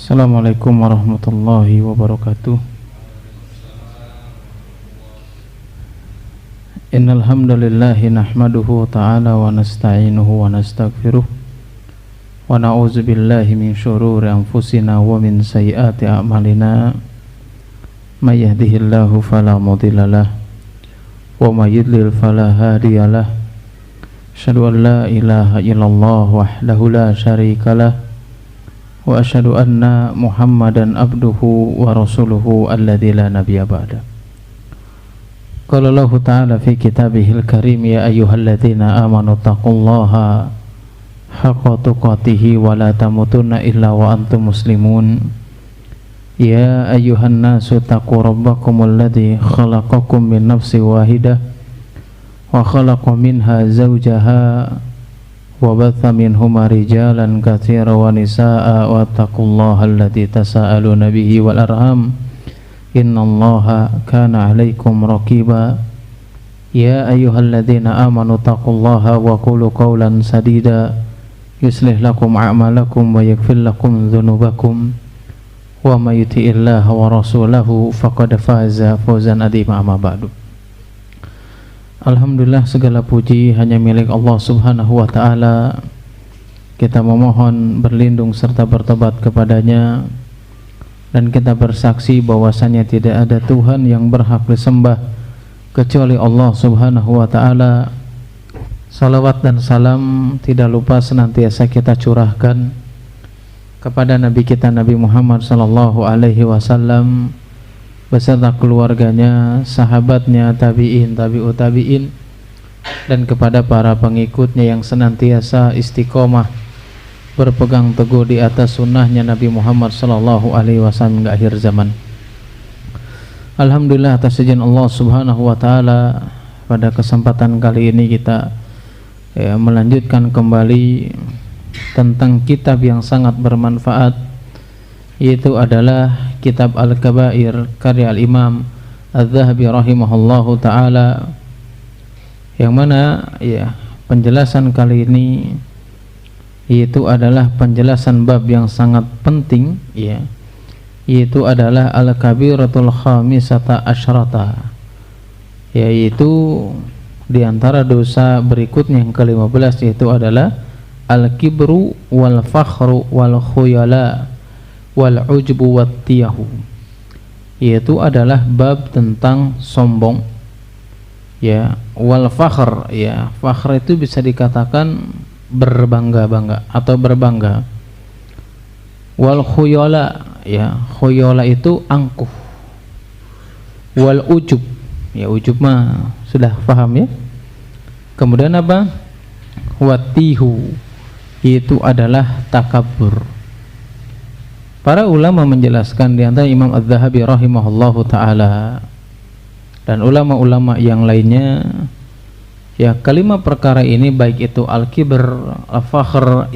Assalamualaikum warahmatullahi wabarakatuh. Innal hamdalillahi nahmaduhu ta'ala wa nasta'inuhu wa nastaghfiruh wa na'udzu billahi min syururi anfusina wa min sayyiati a'malina. May yahdihillahu fala mudhillalah wa may yudlil fala hadiyalah. Asyhadu an la ilaha illallah wahdahu la syarikalah wa asyhadu anna Muhammadan abduhu wa rasuluhu alladzi la nabiyya ba'da. Qala Allah ta'ala fi kitabihil karim, ya ayyuhalladzina amanu taqullaha haqqa tuqatih wa la tamutunna illa wa antum muslimun. Ya ayyuhan nasu taqu rabbakumul ladzi khalaqakum min nafsin wahidah wa khalaqa minha zawjaha wa batha minhuma rijalan katsiran wa nisaa wattaqullaha alladzi tasaaluna bihi wal arham innallaha kana 'alaikum raqiba. Ya ayyuhalladzina amanu taqullaha wa qulu qawlan sadida yuslih lakum a'malakum wa yaghfir lakum dzunubakum wa may yuti'illaha wa rasulahu faqad faza fawzan 'azima. Amma ba'du. Alhamdulillah, segala puji hanya milik Allah subhanahu wa ta'ala. Kita memohon berlindung serta bertobat kepadanya, dan kita bersaksi bahwasanya tidak ada Tuhan yang berhak disembah kecuali Allah subhanahu wa ta'ala. Salawat dan salam tidak lupa senantiasa kita curahkan kepada Nabi kita Nabi Muhammad sallallahu alaihi wasallam beserta keluarganya, sahabatnya, tabi'in, tabi'ut tabi'in, dan kepada para pengikutnya yang senantiasa istiqomah berpegang teguh di atas sunnahnya Nabi Muhammad sallallahu alaihi wasallam hingga akhir zaman. Alhamdulillah, atas izin Allah subhanahu wa ta'ala, pada kesempatan kali ini kita melanjutkan kembali tentang kitab yang sangat bermanfaat, yaitu adalah kitab Al-Kabair karya Al-Imam Adz-Dzahabi rahimahullahu ta'ala, yang mana penjelasan kali ini yaitu adalah penjelasan bab yang sangat penting, yaitu adalah Al-Kabiratul Khamisata Asyrata, yaitu diantara dosa berikutnya yang ke-15, yaitu adalah Al-Kibru wal Fakhru wal Khuyala wal ujbu wattiyahu, yaitu adalah bab tentang sombong, wal fakhr, fakhr itu bisa dikatakan berbangga-bangga atau berbangga. Wal khuyala, khuyala itu angkuh. Wal ujub, ujub mah sudah paham ya. Kemudian apa? Wattihu, itu adalah takabur. Para ulama menjelaskan, di antara Imam Adz-Dzahabi rahimahullahu ta'ala dan ulama-ulama yang lainnya, kelima perkara ini, baik itu al-kibr, al-fakhr,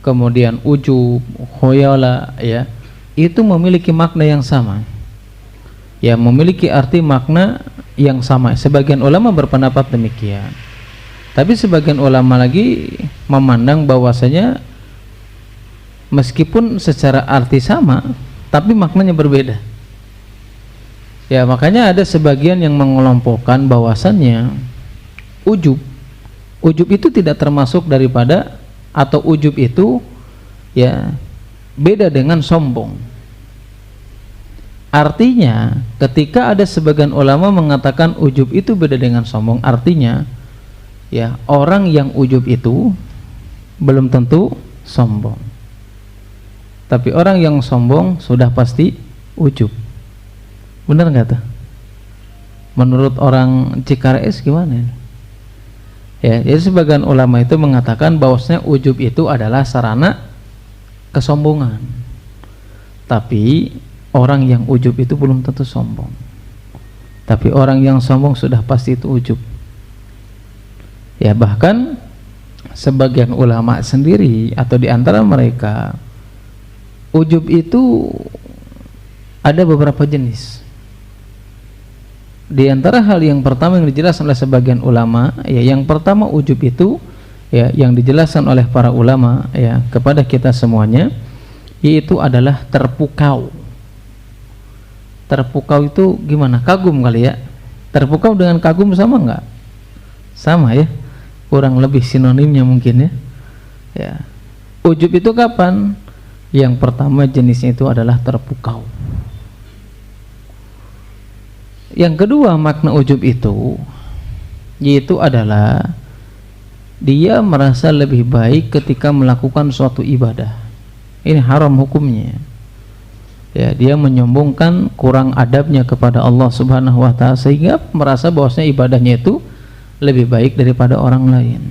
kemudian ujub, khuyala, itu memiliki makna yang sama, memiliki arti makna yang sama. Sebagian ulama berpendapat demikian, tapi sebagian ulama lagi memandang bahwasanya meskipun secara arti sama, tapi maknanya berbeda. Makanya ada sebagian yang mengelompokkan bahwasannya ujub itu tidak termasuk daripada, atau ujub itu beda dengan sombong. Artinya, ketika ada sebagian ulama mengatakan ujub itu beda dengan sombong, artinya orang yang ujub itu belum tentu sombong, tapi orang yang sombong sudah pasti ujub. Benar nggak tuh? Menurut orang Cikares gimana? Jadi sebagian ulama itu mengatakan bahwasanya ujub itu adalah sarana kesombongan, tapi orang yang ujub itu belum tentu sombong, tapi orang yang sombong sudah pasti itu ujub. Bahkan sebagian ulama sendiri atau di antara mereka, ujub itu ada beberapa jenis. Di antara hal yang pertama yang dijelaskan oleh sebagian ulama, yang pertama ujub itu yang dijelaskan oleh para ulama kepada kita semuanya, yaitu adalah terpukau. Terpukau itu gimana? Kagum kali ya. Terpukau dengan kagum sama nggak? Sama ya, kurang lebih sinonimnya mungkin ya. Ya. Ujub itu kapan? Yang pertama jenisnya itu adalah terpukau. Yang kedua makna ujub itu yaitu adalah dia merasa lebih baik ketika melakukan suatu ibadah. Ini haram hukumnya. Ya, dia menyombongkan kurang adabnya kepada Allah Subhanahu wa taala sehingga merasa bahwasanya ibadahnya itu lebih baik daripada orang lain.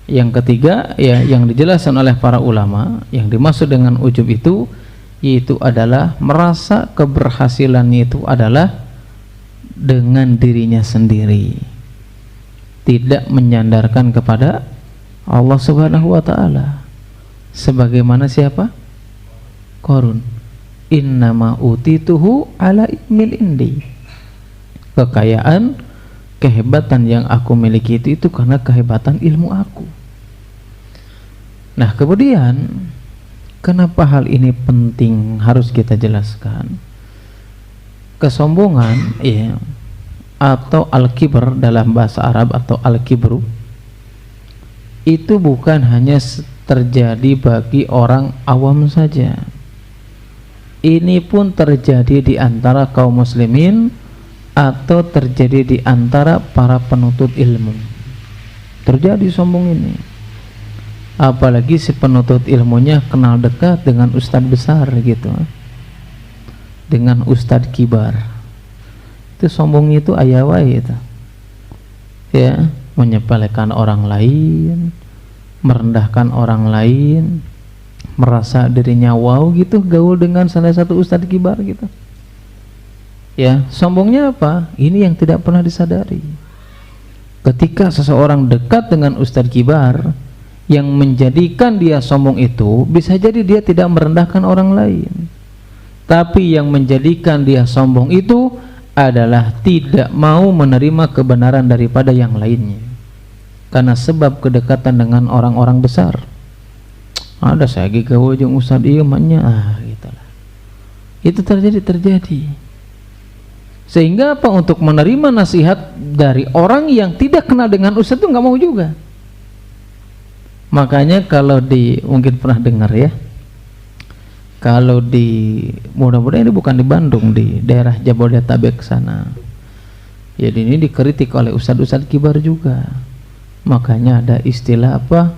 Yang ketiga ya, yang dijelaskan oleh para ulama, yang dimaksud dengan ujub itu yaitu adalah merasa keberhasilannya itu adalah dengan dirinya sendiri, tidak menyandarkan kepada Allah Subhanahu wa taala. Sebagaimana siapa? Qarun, innama utituhu ala ilmil indi. Kekayaan, kehebatan yang aku miliki itu karena kehebatan ilmu aku. Nah, kemudian kenapa hal ini penting harus kita jelaskan? Kesombongan ya, atau al-kibr dalam bahasa Arab atau al-kibru itu bukan hanya terjadi bagi orang awam saja. Ini pun terjadi di antara kaum muslimin atau terjadi di antara para penuntut ilmu. Terjadi sombong ini. Apalagi si penuntut ilmunya kenal dekat dengan ustadz besar gitu, dengan ustadz kibar. Itu sombongnya itu ayawai itu. Ya, menyepelekan orang lain, merendahkan orang lain, merasa dirinya wow gitu gaul dengan salah satu ustadz kibar gitu. Ya, sombongnya apa? Ini yang tidak pernah disadari. Ketika seseorang dekat dengan ustadz kibar, yang menjadikan dia sombong itu bisa jadi dia tidak merendahkan orang lain, tapi yang menjadikan dia sombong itu adalah tidak mau menerima kebenaran daripada yang lainnya karena sebab kedekatan dengan orang-orang besar. Ada saya gaul jeung ustadz ieu mah gitulah. Itu terjadi. Sehingga apa? Untuk menerima nasihat dari orang yang tidak kenal dengan ustadz itu nggak mau juga. Makanya kalau mungkin pernah dengar ya, kalau mudah-mudahan ini bukan di Bandung, di daerah Jabodetabek sana, jadi ini dikritik oleh ustadz-ustadz kibar juga. Makanya ada istilah apa?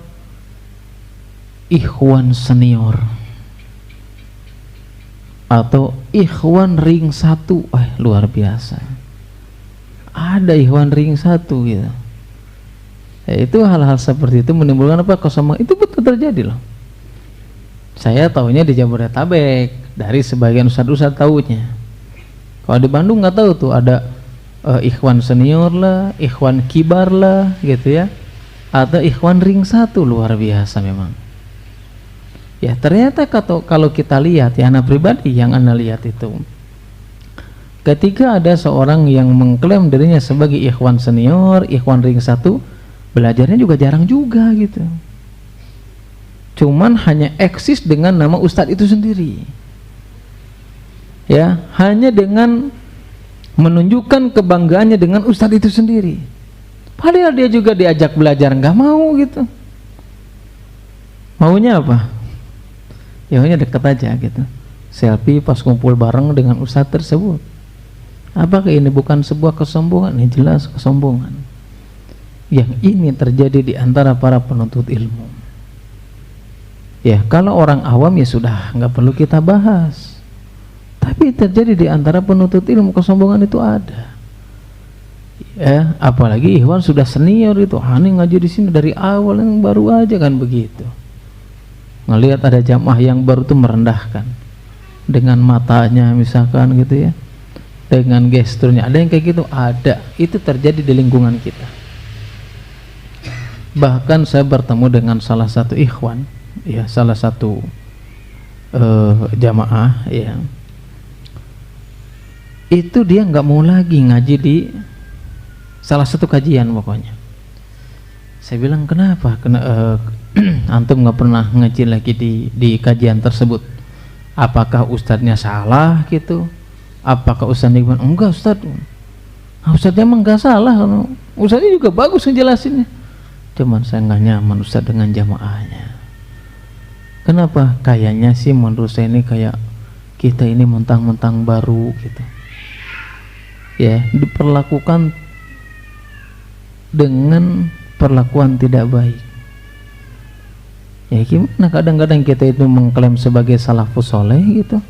Ikhwan senior atau ikhwan ring 1. Luar biasa, ada ikhwan ring 1 gitu. Ya, itu hal-hal seperti itu menimbulkan apa? Kesombongan. Itu betul terjadi loh. Saya tahunya di Jabodetabek, dari sebagian ustadz-ustadz tahunya. Kalau di Bandung nggak tahu tuh, ada ikhwan senior lah, ikhwan kibar lah gitu ya, atau ikhwan ring 1. Luar biasa memang. Ya, ternyata kalau kita lihat ya, anak pribadi yang anda lihat itu, ketika ada seorang yang mengklaim dirinya sebagai ikhwan senior, ikhwan ring 1, belajarnya juga jarang juga gitu. Cuman hanya eksis dengan nama ustadz itu sendiri. Ya, hanya dengan menunjukkan kebanggaannya dengan ustadz itu sendiri. Padahal dia juga diajak belajar nggak mau gitu. Maunya apa? Ya maunya deket aja gitu. Selfie pas kumpul bareng dengan ustadz tersebut. Apakah ini bukan sebuah kesombongan? Ini jelas kesombongan. Yang ini terjadi di antara para penuntut ilmu. Ya, kalau orang awam ya sudah nggak perlu kita bahas. Tapi terjadi di antara penuntut ilmu, kesombongan itu ada. Ya, apalagi ikhwan sudah senior itu, hani ngaji di sini dari awal, yang baru aja kan begitu. Ngelihat ada jamaah yang baru tuh merendahkan dengan matanya misalkan gitu ya, dengan gesturnya, ada yang kayak gitu, ada. Itu terjadi di lingkungan kita. Bahkan saya bertemu dengan salah satu ikhwan, ya salah satu jamaah, ya itu dia nggak mau lagi ngaji di salah satu kajian pokoknya. Saya bilang kenapa? antum nggak pernah ngaji lagi di kajian tersebut. Apakah ustadznya salah gitu? Apakah ustadznya gimana? Enggak ustadz, ustadznya emang nggak salah, ustadznya juga bagus ngejelasinnya. Cuman saya nggak nyaman ustadz dengan jamaahnya. Kenapa? Kayaknya sih menurut saya ini kayak kita ini mentang-mentang baru gitu. Ya, diperlakukan dengan perlakuan tidak baik. Ya gimana kadang-kadang kita itu mengklaim sebagai salafus soleh gitu,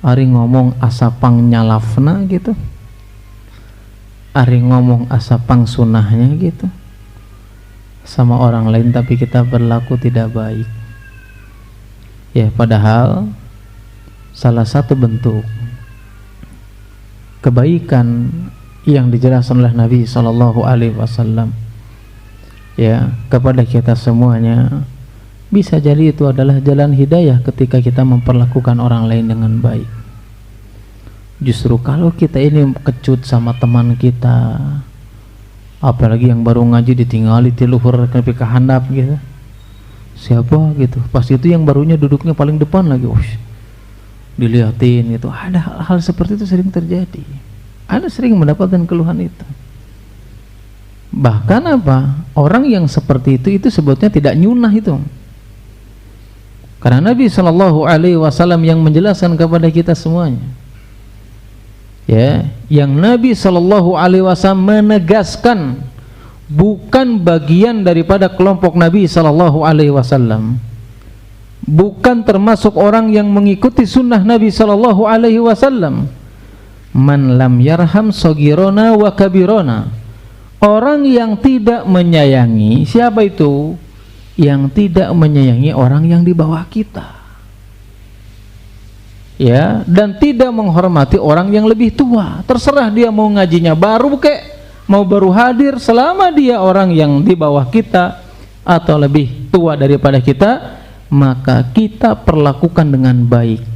ari ngomong asapang nyalafna gitu, ari ngomong asapang sunahnya gitu sama orang lain, tapi kita berlaku tidak baik. Ya padahal salah satu bentuk kebaikan yang dijelaskan oleh Nabi Sallallahu Alaihi Wasallam ya kepada kita semuanya, bisa jadi itu adalah jalan hidayah ketika kita memperlakukan orang lain dengan baik. Justru kalau kita ini kecut sama teman kita, apalagi yang baru ngaji ditinggali di luhur ke handap gitu, siapa gitu, pas itu yang barunya duduknya paling depan lagi, dilihatin gitu. Ada hal seperti itu sering terjadi. Ada sering mendapatkan keluhan itu. Bahkan apa? Orang yang seperti itu sebetulnya tidak nyunah itu. Karena Nabi Shallallahu Alaihi Wasallam yang menjelaskan kepada kita semuanya. Ya, yang Nabi Shallallahu Alaihi Wasallam menegaskan bukan bagian daripada kelompok Nabi Shallallahu Alaihi Wasallam. Bukan termasuk orang yang mengikuti sunnah Nabi Sallallahu Alaihi Wasallam. Man lam yarham sogirona wa kabirona. Orang yang tidak menyayangi, siapa itu? Yang tidak menyayangi orang yang di bawah kita. Ya, dan tidak menghormati orang yang lebih tua. Terserah dia mau ngajinya baru kek, mau baru hadir, selama dia orang yang di bawah kita atau lebih tua daripada kita, maka kita perlakukan dengan baik.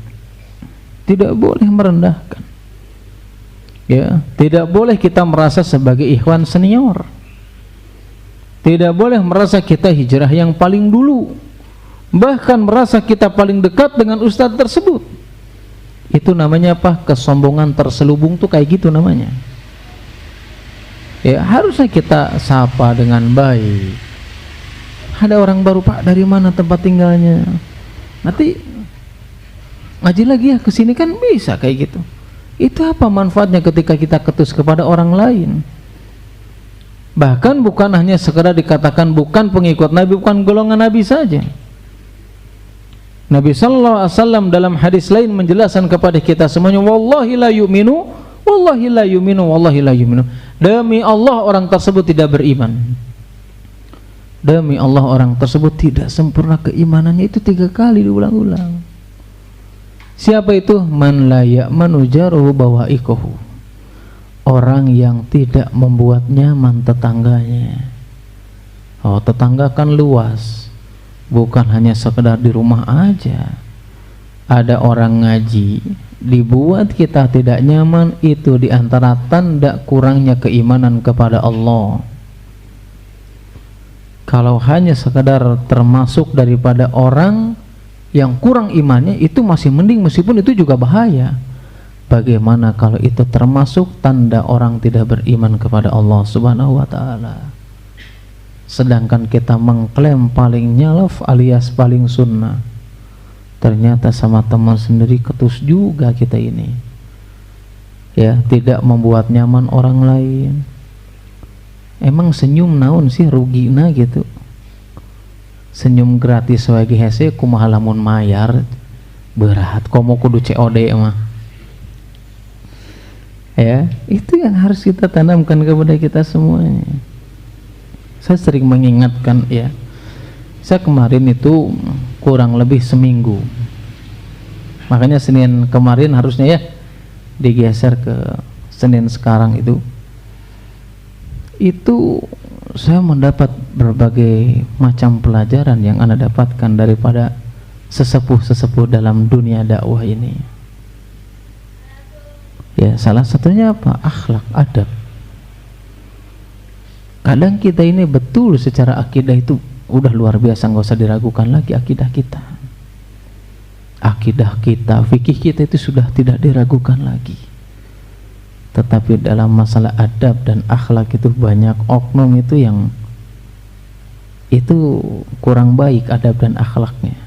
Tidak boleh merendahkan. Ya, tidak boleh kita merasa sebagai ikhwan senior. Tidak boleh merasa kita hijrah yang paling dulu. Bahkan merasa kita paling dekat dengan ustadz tersebut. Itu namanya apa? Kesombongan terselubung tuh kayak gitu namanya. Ya, harusnya kita sapa dengan baik. Ada orang baru, Pak, dari mana tempat tinggalnya? Nanti ngaji lagi ya kesini, kan bisa kayak gitu. Itu apa manfaatnya ketika kita ketus kepada orang lain? Bahkan bukan hanya sekedar dikatakan bukan pengikut Nabi, bukan golongan Nabi saja. Nabi Sallallahu Alaihi Wasallam dalam hadis lain menjelaskan kepada kita semuanya, wallahi la yu'minu, wallahi la yu'minu, wallahi la yu'minu. Demi Allah orang tersebut tidak beriman. Demi Allah orang tersebut tidak sempurna keimanannya. Itu 3 kali diulang-ulang. Siapa itu? Man la ya'manu jaruhu bawaikuhu. Orang yang tidak membuat nyaman tetangganya. Oh, tetangga kan luas, bukan hanya sekedar di rumah aja. Ada orang ngaji dibuat kita tidak nyaman, itu diantara tanda kurangnya keimanan kepada Allah. Kalau hanya sekedar termasuk daripada orang yang kurang imannya, itu masih mending, meskipun itu juga bahaya. Bagaimana kalau itu termasuk tanda orang tidak beriman kepada Allah Subhanahu wa ta'ala? Sedangkan kita mengklaim paling nyalaf alias paling sunnah, ternyata sama teman sendiri ketus juga kita ini. Ya, tidak membuat nyaman orang lain. Emang senyum naon sih rugina gitu? Senyum gratis wagi hese kumaha lamun mayar berat komo kudu COD mah. Ya, itu yang harus kita tanamkan kepada kita semuanya. Saya sering mengingatkan ya. Saya kemarin itu kurang lebih seminggu. Makanya Senin kemarin harusnya ya digeser ke Senin sekarang itu. Itu saya mendapat berbagai macam pelajaran yang Anda dapatkan daripada sesepuh-sesepuh dalam dunia dakwah ini. Ya, salah satunya apa? Akhlak, adab. Kadang kita ini betul secara akidah itu udah luar biasa, nggak usah diragukan lagi akidah kita. Akidah kita, fikih kita itu sudah tidak diragukan lagi. Tetapi dalam masalah adab dan akhlak itu banyak oknum itu yang itu kurang baik adab dan akhlaknya.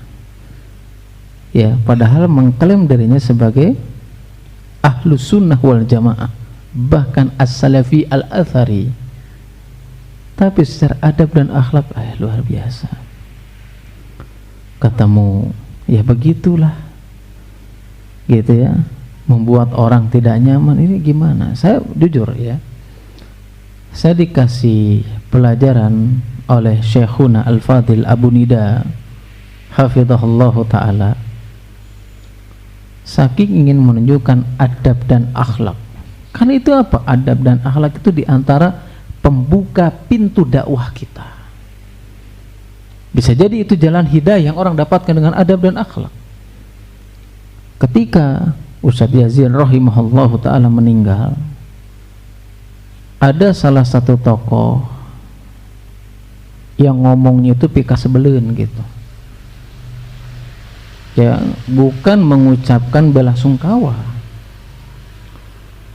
Ya, padahal mengklaim dirinya sebagai ahlus sunnah wal jamaah, bahkan as-salafi al-athari, tapi secara adab dan akhlak luar biasa. Ketemu ya begitulah, gitu ya, membuat orang tidak nyaman. Ini gimana? Saya jujur ya, saya dikasih pelajaran oleh Syekhuna Al-Fadil Abu Nida hafizahullahu ta'ala, saking ingin menunjukkan adab dan akhlak. Karena itu apa? Adab dan akhlak itu diantara pembuka pintu dakwah kita. Bisa jadi itu jalan hidayah yang orang dapatkan dengan adab dan akhlak. Ketika Ustadz Yazid rahimahullahu ta'ala meninggal, ada salah satu tokoh yang ngomongnya itu pika sebelen gitu ya, bukan mengucapkan belasungkawa,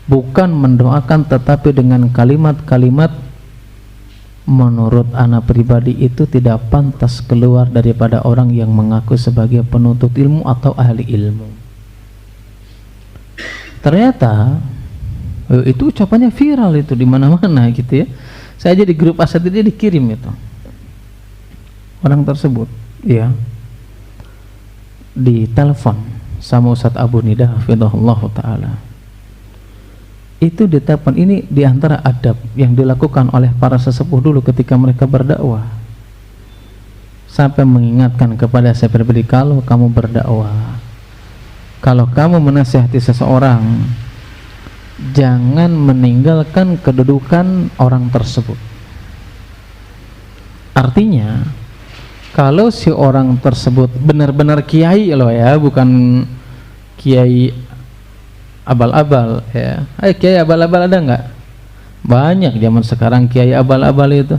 bukan mendoakan, tetapi dengan kalimat-kalimat menurut anak pribadi itu tidak pantas keluar daripada orang yang mengaku sebagai penuntut ilmu atau ahli ilmu. Ternyata itu ucapannya viral itu di mana-mana gitu ya. Saya aja di grup asatidz dikirim itu orang tersebut ya, di telepon sama Ustadz Abu Nida hafizahullahu ta'ala. Itu di telepon, ini diantara adab yang dilakukan oleh para sesepuh dulu ketika mereka berdakwah, sampai mengingatkan kepada saya pribadi, kalau kamu berdakwah, kalau kamu menasihati seseorang, jangan meninggalkan kedudukan orang tersebut. Artinya kalau si orang tersebut benar-benar kiai loh ya, bukan kiai abal-abal ya. Kiai abal-abal ada nggak? Banyak zaman sekarang kiai abal-abal itu.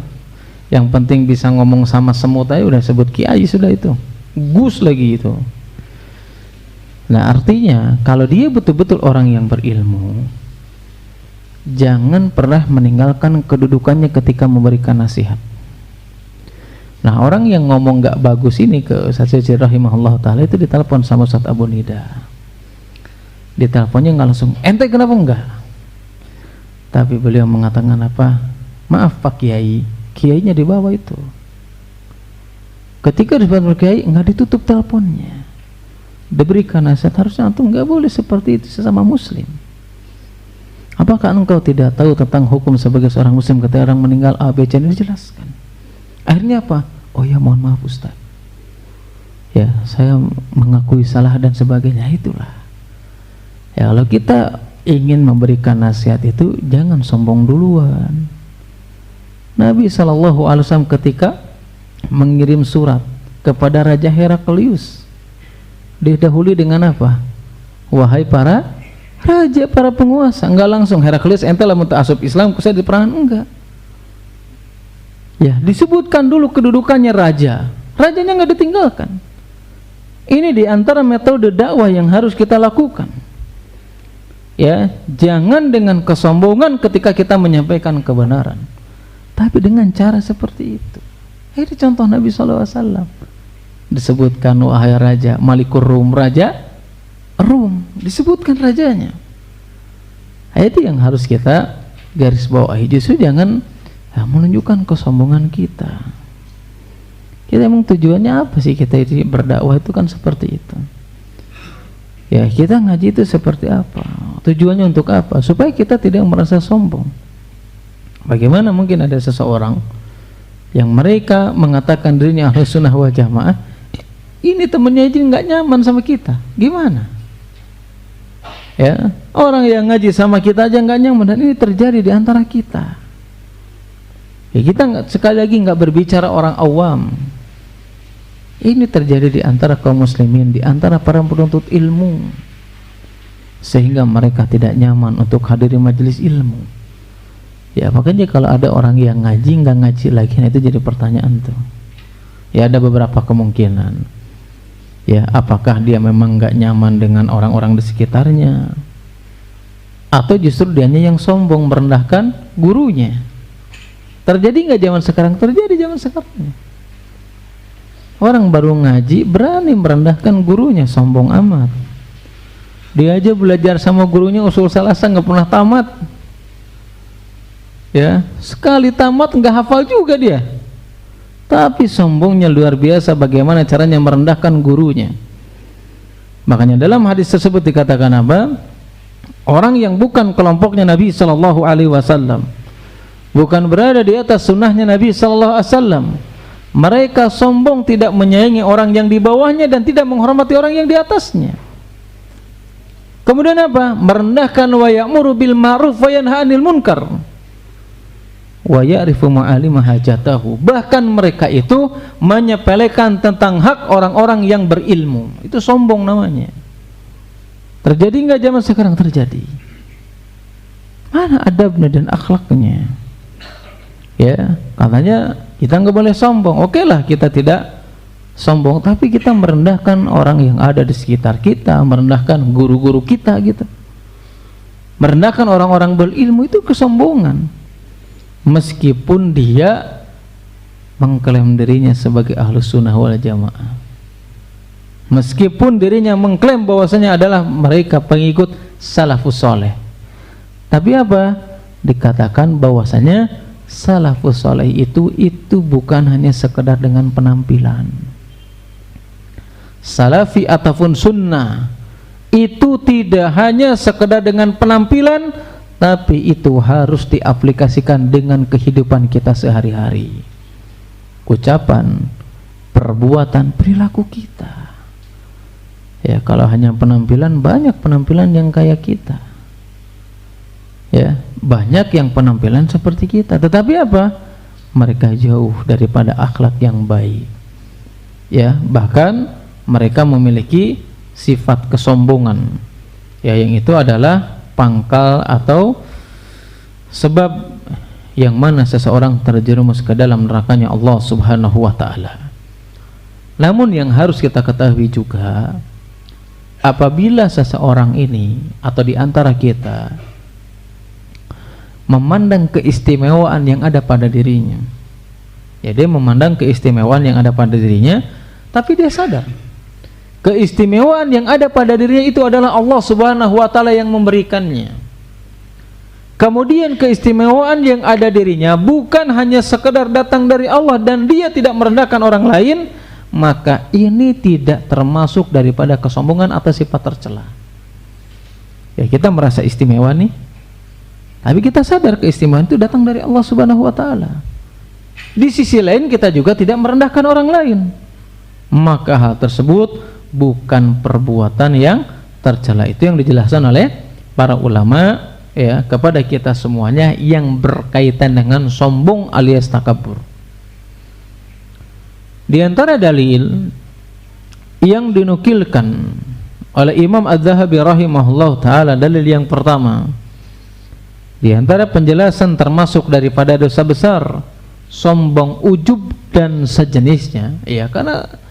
Yang penting bisa ngomong sama semut aja udah sebut kiai, sudah itu. Gus lagi itu. Nah, artinya kalau dia betul-betul orang yang berilmu, jangan pernah meninggalkan kedudukannya ketika memberikan nasihat. Nah, orang yang ngomong gak bagus ini ke Ustaz Yazid rahimahullah ta'ala itu ditelepon sama Ustaz Abu Nida. Diteleponnya nggak langsung, ente kenapa enggak? Tapi beliau mengatakan apa? Maaf Pak Kiai, kiainya di bawah itu. Ketika disebut Kiai nggak ditutup teleponnya, diberikan nasihat, harusnya antum nggak boleh seperti itu sesama muslim. Apakah engkau tidak tahu tentang hukum sebagai seorang muslim ketika orang meninggal A, B, C, ini dijelaskan. Akhirnya apa? Oh ya, mohon maaf Ustaz, ya saya mengakui salah dan sebagainya. Itulah ya, kalau kita ingin memberikan nasihat itu jangan sombong duluan. Nabi SAW ketika mengirim surat kepada Raja Heraklius didahului dengan apa? Wahai para raja, para penguasa. Enggak langsung Heraklius ente lah muta'assub Islam saya diperangan, enggak ya, disebutkan dulu kedudukannya raja, rajanya nggak ditinggalkan. Ini diantara metode dakwah yang harus kita lakukan ya. Jangan dengan kesombongan ketika kita menyampaikan kebenaran, tapi dengan cara seperti itu. Ini contoh Nabi SAW disebutkan, wahai raja Malikur Rum, raja Rum, disebutkan rajanya. Itu yang harus kita garis bawahi. Justru jangan menunjukkan kesombongan kita. Kita emang tujuannya apa sih kita itu berdakwah itu kan seperti itu ya. Kita ngaji itu seperti apa, tujuannya untuk apa? Supaya kita tidak merasa sombong. Bagaimana mungkin ada seseorang yang mereka mengatakan dirinya ahlus sunnah wal jamaah, ini temennya aja nggak nyaman sama kita, gimana ya? Orang yang ngaji sama kita aja nggak nyaman, dan ini terjadi di antara kita ya. Kita sekali lagi nggak berbicara orang awam, ini terjadi di antara kaum muslimin, di antara para penuntut ilmu, sehingga mereka tidak nyaman untuk hadiri majelis ilmu ya. Makanya kalau ada orang yang ngaji nggak ngaji lagi, nah itu jadi pertanyaan tuh Ya, ada beberapa kemungkinan. Ya, apakah dia memang nggak nyaman dengan orang-orang di sekitarnya, atau justru dianya yang sombong merendahkan gurunya. Terjadi nggak zaman sekarang? Terjadi zaman sekarang. Orang baru ngaji berani merendahkan gurunya, sombong amat. Dia aja belajar sama gurunya usul salasa nggak pernah tamat. Ya, sekali tamat nggak hafal juga dia. Tapi sombongnya luar biasa, bagaimana caranya merendahkan gurunya. Makanya dalam hadis tersebut dikatakan apa? Orang yang bukan kelompoknya Nabi Shallallahu Alaihi Wasallam, bukan berada di atas sunnahnya Nabi Shallallahu Alaihi Wasallam, mereka sombong, tidak menyayangi orang yang di bawahnya dan tidak menghormati orang yang di atasnya. Kemudian apa? Merendahkan wa ya'muru bil ma'ruf wa yanha 'anil munkar wa ya'rifu ma'alima hajatahu. Bahkan mereka itu menyepelekan tentang hak orang-orang yang berilmu. Itu sombong namanya. Terjadi enggak zaman sekarang? Terjadi. Mana adabnya dan akhlaknya? Ya, katanya kita nggak boleh sombong. Oke lah, kita tidak sombong, tapi kita merendahkan orang yang ada di sekitar kita, merendahkan guru-guru kita gitu. Merendahkan orang-orang berilmu itu kesombongan. Meskipun dia mengklaim dirinya sebagai ahlus sunnah wal jamaah, meskipun dirinya mengklaim bahwasanya adalah mereka pengikut salafus soleh, tapi apa? Dikatakan bahwasanya salafus soleh itu bukan hanya sekedar dengan penampilan. Salafi ataupun sunnah itu tidak hanya sekedar dengan penampilan, tapi itu harus diaplikasikan dengan kehidupan kita sehari-hari. Ucapan, perbuatan, perilaku kita. Ya, kalau hanya penampilan, banyak penampilan yang kayak kita. Ya, banyak yang penampilan seperti kita, tetapi apa? Mereka jauh daripada akhlak yang baik. Ya, bahkan mereka memiliki sifat kesombongan. Ya, yang itu adalah pangkal atau sebab yang mana seseorang terjerumus ke dalam nerakanya Allah Subhanahu wa taala. Namun yang harus kita ketahui juga, apabila seseorang ini atau di antara kita memandang keistimewaan yang ada pada dirinya, ya, dia memandang keistimewaan yang ada pada dirinya, tapi dia sadar keistimewaan yang ada pada dirinya itu adalah Allah Subhanahu wa taala yang memberikannya. Kemudian keistimewaan yang ada dirinya bukan hanya sekedar datang dari Allah dan dia tidak merendahkan orang lain, maka ini tidak termasuk daripada kesombongan atau sifat tercela. Ya, kita merasa istimewa nih, tapi kita sadar keistimewaan itu datang dari Allah Subhanahu wa taala. Di sisi lain kita juga tidak merendahkan orang lain, maka hal tersebut bukan perbuatan yang tercela. Itu yang dijelaskan oleh para ulama, ya, kepada kita semuanya yang berkaitan dengan sombong alias takabur. Di antara dalil yang dinukilkan oleh Imam Az-Zahabi rahimahullah ta'ala, dalil yang pertama, di antara penjelasan termasuk daripada dosa besar sombong, ujub dan sejenisnya, ya, karena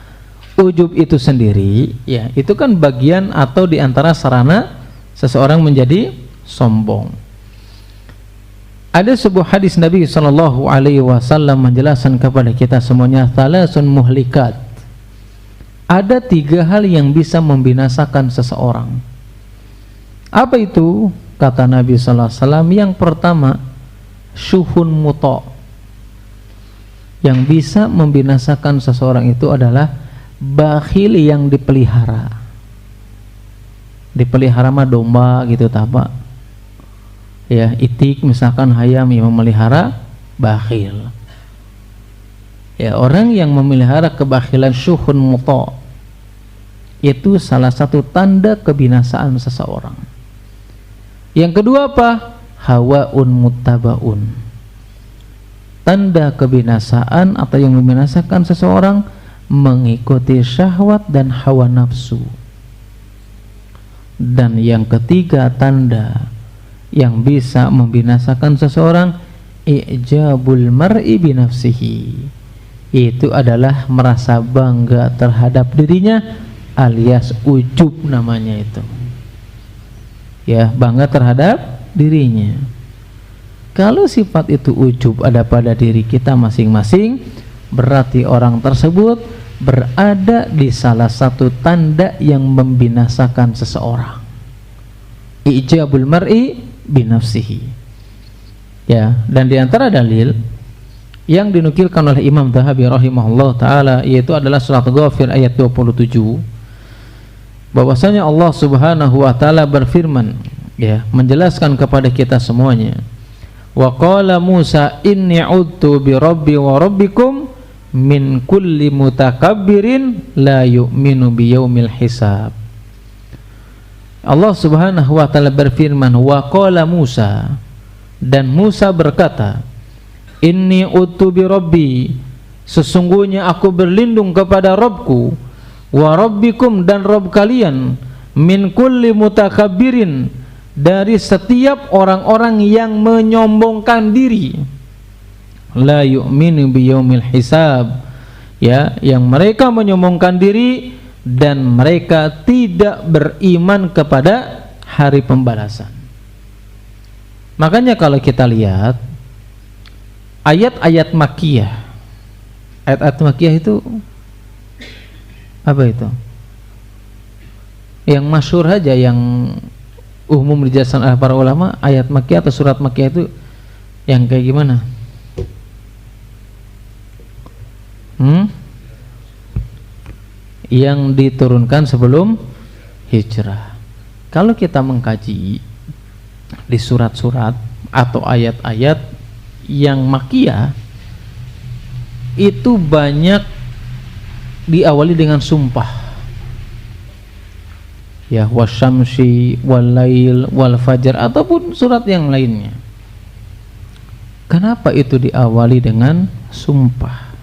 ujub itu sendiri, ya, itu kan bagian atau di antara sarana seseorang menjadi sombong. Ada sebuah hadis Nabi sallallahu alaihi wasallam menjelaskan kepada kita semuanya, thalasun muhlikat. Ada 3 hal yang bisa membinasakan seseorang. Apa itu? Kata Nabi sallallahu alaihi wasallam, yang pertama, syuhun muta. Yang bisa membinasakan seseorang itu adalah bakhil yang dipelihara. Dipelihara mah domba gitu, apa? Ya, itik misalkan hayam yang memelihara bakhil. Ya, orang yang memelihara kebakhilan syuhun muta, itu salah satu tanda kebinasaan seseorang. Yang kedua apa? Hawaun muttabaun. Tanda kebinasaan atau yang membinasakan seseorang mengikuti syahwat dan hawa nafsu. Dan yang ketiga tanda yang bisa membinasakan seseorang, i'jabul mar'i binafsihi, itu adalah merasa bangga terhadap dirinya, alias ujub namanya itu. Ya, bangga terhadap dirinya. Kalau sifat itu ujub ada pada diri kita masing-masing, berarti orang tersebut berada di salah satu tanda yang membinasakan seseorang. Ijabul mar'i binafsihi. Ya, dan di antara dalil yang dinukilkan oleh Imam Dhahabi rahimahullah taala yaitu adalah surat Ghafir ayat 27, bahwasanya Allah Subhanahu wa taala berfirman, ya, menjelaskan kepada kita semuanya, wa qala Musa inni udtu bi rabbi wa rabbikum min kulli mutakabbirin la yu'minu bi yaumil hisab. Allah Subhanahu wa taala berfirman, wa qala Musa, dan Musa berkata, inni udtu bi rabbi, sesungguhnya aku berlindung kepada Rabbku, wa rabbikum, dan Rabb kalian, min kulli mutakabbirin, dari setiap orang-orang yang menyombongkan diri, la yu'minu biyaumil hisab, ya, yang mereka menyombongkan diri dan mereka tidak beriman kepada hari pembalasan. Makanya kalau kita lihat ayat-ayat Makkiyah, ayat-ayat Makkiyah itu apa itu? Yang masyhur aja, yang umum dijelaskan oleh para ulama, ayat Makkiyah atau surat Makkiyah itu yang kayak gimana? Yang diturunkan sebelum hijrah. Kalau kita mengkaji di surat-surat atau ayat-ayat yang Makkiyah, itu banyak diawali dengan sumpah, ya, wasyamsi walail wal fajar, ataupun surat yang lainnya. Kenapa itu diawali dengan sumpah?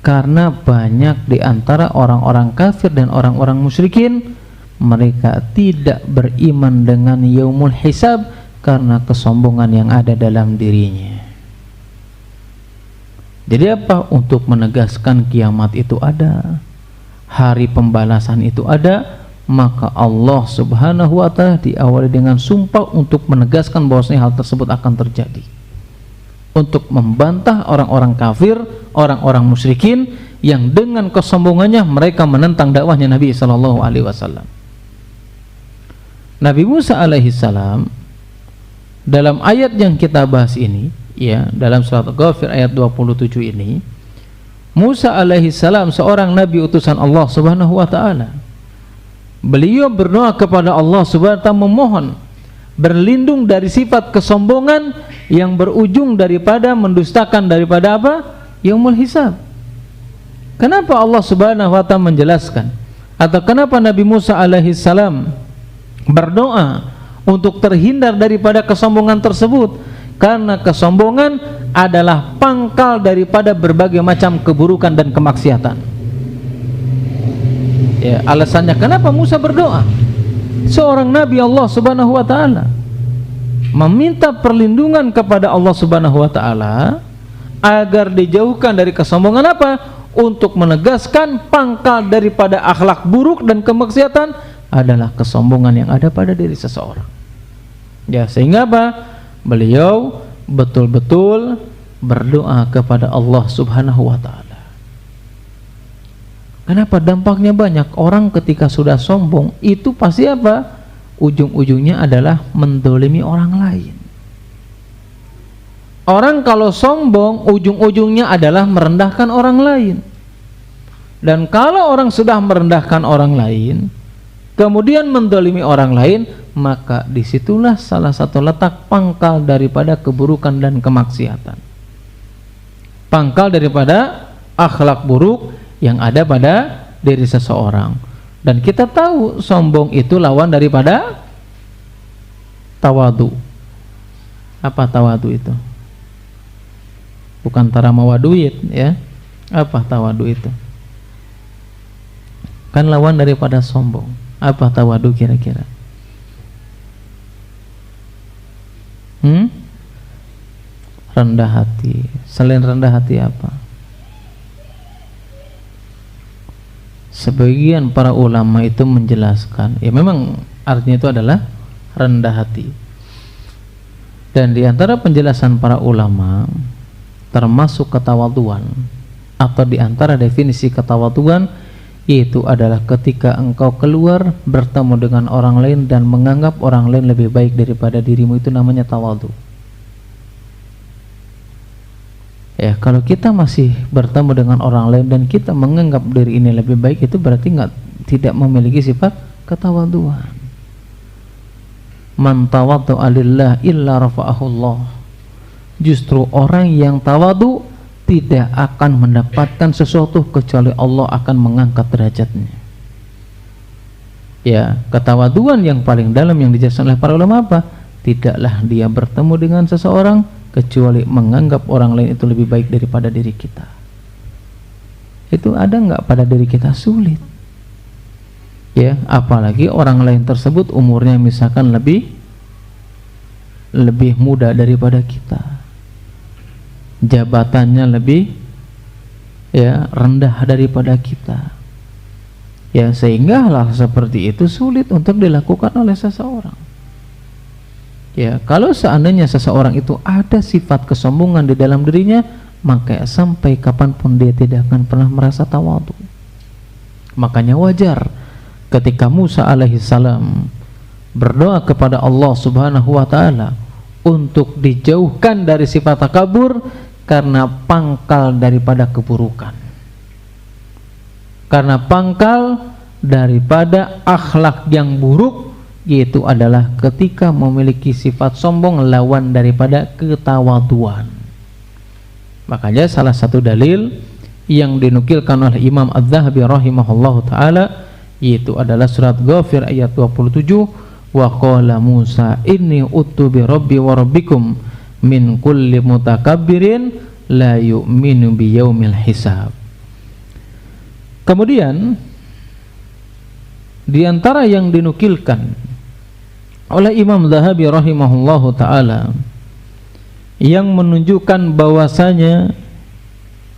Karena banyak di antara orang-orang kafir dan orang-orang musyrikin, mereka tidak beriman dengan yaumul hisab karena kesombongan yang ada dalam dirinya. Jadi apa? Untuk menegaskan kiamat itu ada, hari pembalasan itu ada, maka Allah Subhanahu wa ta'ala diawali dengan sumpah untuk menegaskan bahwasanya hal tersebut akan terjadi, untuk membantah orang-orang kafir, orang-orang musyrikin yang dengan kesombongannya mereka menentang dakwahnya Nabi sallallahu alaihi wasallam. Nabi Musa alaihi salam dalam ayat yang kita bahas ini, ya, dalam surat Ghafir ayat 27 ini, Musa alaihi salam seorang nabi utusan Allah Subhanahu wa taala. Beliau berdoa kepada Allah Subhanahu wa taala, memohon berlindung dari sifat kesombongan yang berujung daripada mendustakan daripada apa? Yaumul hisab. Kenapa Allah Subhanahu wa taala menjelaskan, atau kenapa Nabi Musa alaihi salam berdoa untuk terhindar daripada kesombongan tersebut? Karena kesombongan adalah pangkal daripada berbagai macam keburukan dan kemaksiatan. Ya, alasannya kenapa Musa berdoa? Seorang nabi Allah Subhanahu wa taala meminta perlindungan kepada Allah Subhanahu wa taala agar dijauhkan dari kesombongan. Apa? Untuk menegaskan pangkal daripada akhlak buruk dan kemaksiatan adalah kesombongan yang ada pada diri seseorang. Ya, sehingga apa? Beliau betul-betul berdoa kepada Allah Subhanahu wa taala. Kenapa? Dampaknya banyak. Orang ketika sudah sombong itu pasti apa? Ujung-ujungnya adalah mendolimi orang lain. Orang kalau sombong ujung-ujungnya adalah merendahkan orang lain. Dan kalau orang sudah merendahkan orang lain, kemudian mendolimi orang lain, maka disitulah salah satu letak pangkal daripada keburukan dan kemaksiatan, pangkal daripada akhlak buruk yang ada pada diri seseorang. Dan kita tahu sombong itu lawan daripada tawadu. Apa tawadu itu? Bukan taramawa duit, ya. Apa tawadu itu? Kan lawan daripada sombong. Apa tawadu kira-kira? Rendah hati. Selain rendah hati apa? sebagian para ulama itu menjelaskan, ya memang artinya itu adalah rendah hati. Dan di antara penjelasan para ulama termasuk ketawaduan, atau di antara definisi ketawaduan itu adalah ketika engkau keluar bertemu dengan orang lain dan menganggap orang lain lebih baik daripada dirimu, itu namanya tawadu. Ya, kalau kita masih bertemu dengan orang lain dan kita menganggap diri ini lebih baik, itu berarti tidak memiliki sifat ketawaduan. Man tawaddu'a lillah illa rafa'ahullah. Justru orang yang tawadu tidak akan mendapatkan sesuatu kecuali Allah akan mengangkat derajatnya. Ya, ketawaduan yang paling dalam yang dijelaskan oleh para ulama apa? Tidaklah dia bertemu dengan seseorang kecuali menganggap orang lain itu lebih baik daripada diri kita. Itu ada nggak pada diri kita? Sulit. Ya, apalagi orang lain tersebut umurnya misalkan lebih muda daripada kita, jabatannya lebih rendah daripada kita, ya, sehingga hal seperti itu sulit untuk dilakukan oleh seseorang. Ya, kalau seandainya seseorang itu ada sifat kesombongan di dalam dirinya, maka sampai kapanpun dia tidak akan pernah merasa tawadhu. Makanya wajar ketika Musa alaihissalam berdoa kepada Allah subhanahu wa ta'ala untuk dijauhkan dari sifat takabur karena pangkal daripada keburukan, karena pangkal daripada akhlak yang buruk, yaitu adalah ketika memiliki sifat sombong, lawan daripada ketawaduan. Makanya salah satu dalil yang dinukilkan oleh Imam Az-Zahabi rahimahullahu ta'ala yaitu adalah surat Ghafir ayat 27, wa qala Musa inni uttu bi rabbi wa rabbikum min kulli mutakabbirin la yu'minu bi yaumil hisab. Kemudian di antara yang dinukilkan oleh Imam Zahabi rahimahullahu ta'ala yang menunjukkan bahwasanya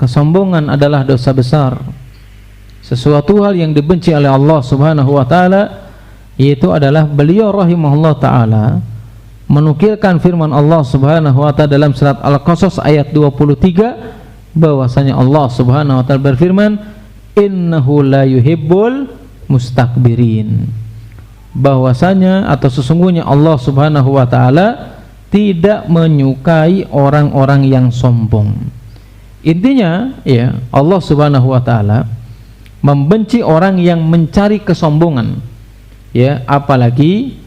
kesombongan adalah dosa besar, sesuatu hal yang dibenci oleh Allah subhanahu wa ta'ala, yaitu adalah beliau rahimahullah ta'ala menukilkan firman Allah subhanahu wa ta'ala dalam surat Al-Qasas ayat 23 bahwasanya Allah subhanahu wa ta'ala berfirman, innahu la yuhibbul mustakbirin, bahwasanya atau sesungguhnya Allah subhanahu wa ta'ala tidak menyukai orang-orang yang sombong. Intinya ya, Allah subhanahu wa ta'ala membenci orang yang mencari kesombongan, ya, apalagi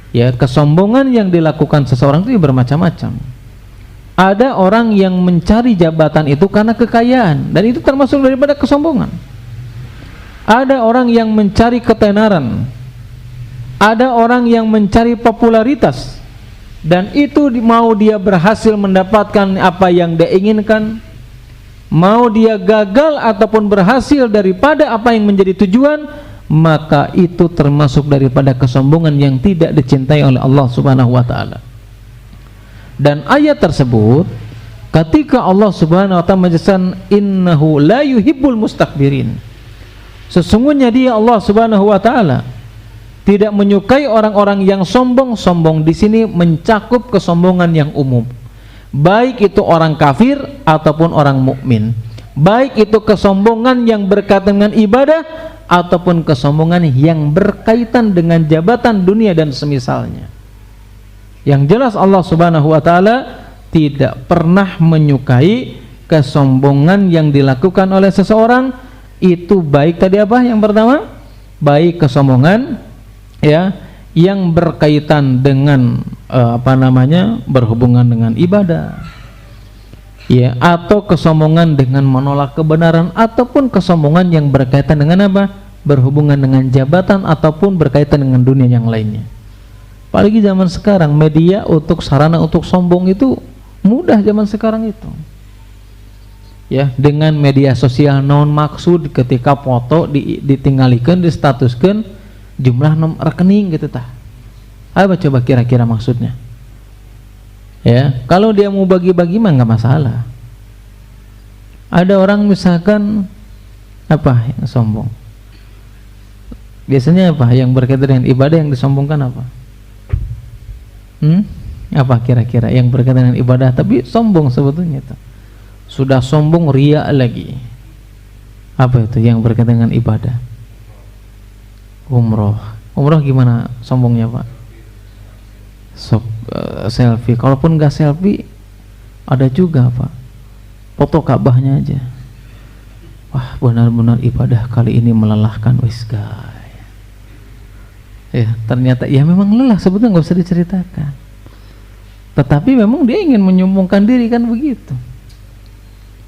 ya kesombongan yang dilakukan seseorang itu bermacam-macam. Ada orang yang mencari jabatan itu karena kekayaan, dan itu termasuk daripada kesombongan. Ada orang yang mencari ketenaran, ada orang yang mencari popularitas, dan itu mau dia berhasil mendapatkan apa yang dia inginkan, mau dia gagal ataupun berhasil daripada apa yang menjadi tujuan, maka itu termasuk daripada kesombongan yang tidak dicintai oleh Allah subhanahu wa ta'ala. Dan ayat tersebut ketika Allah subhanahu wa ta'ala menjelaskan innahu la yuhibbul mustakbirin, sesungguhnya dia Allah subhanahu wa ta'ala tidak menyukai orang-orang yang sombong. Sombong di sini mencakup kesombongan yang umum, baik itu orang kafir ataupun orang mukmin, baik itu kesombongan yang berkaitan dengan ibadah ataupun kesombongan yang berkaitan dengan jabatan dunia dan semisalnya. Yang jelas Allah subhanahu wa ta'ala tidak pernah menyukai kesombongan yang dilakukan oleh seseorang. Itu baik tadi apa yang pertama, baik kesombongan ya yang berkaitan dengan berhubungan dengan ibadah, ya, atau kesombongan dengan menolak kebenaran, ataupun kesombongan yang berkaitan dengan apa, berhubungan dengan jabatan ataupun berkaitan dengan dunia yang lainnya. Apalagi zaman sekarang media untuk sarana untuk sombong itu mudah zaman sekarang itu, ya, dengan media sosial non maksud ketika foto ditinggalikan, distatuskan jumlah rekening gitu tah. Apa coba kira-kira maksudnya? Ya, kalau dia mau bagi-bagi mah nggak masalah. Ada orang misalkan apa yang sombong, Biasanya apa yang berkaitan dengan ibadah yang disombongkan apa? Apa kira-kira yang berkaitan dengan ibadah tapi sombong sebetulnya itu? Sudah sombong riya lagi. Apa itu yang berkaitan dengan ibadah? Umroh. Umroh gimana sombongnya Pak? Selfie. Kalaupun nggak selfie, ada juga Pak. Foto Ka'bahnya aja. Wah, benar-benar ibadah kali ini melelahkan, wis guys. Ya, ternyata ya memang lelah sebetulnya, nggak usah diceritakan. Tetapi memang dia ingin menyombongkan diri kan begitu.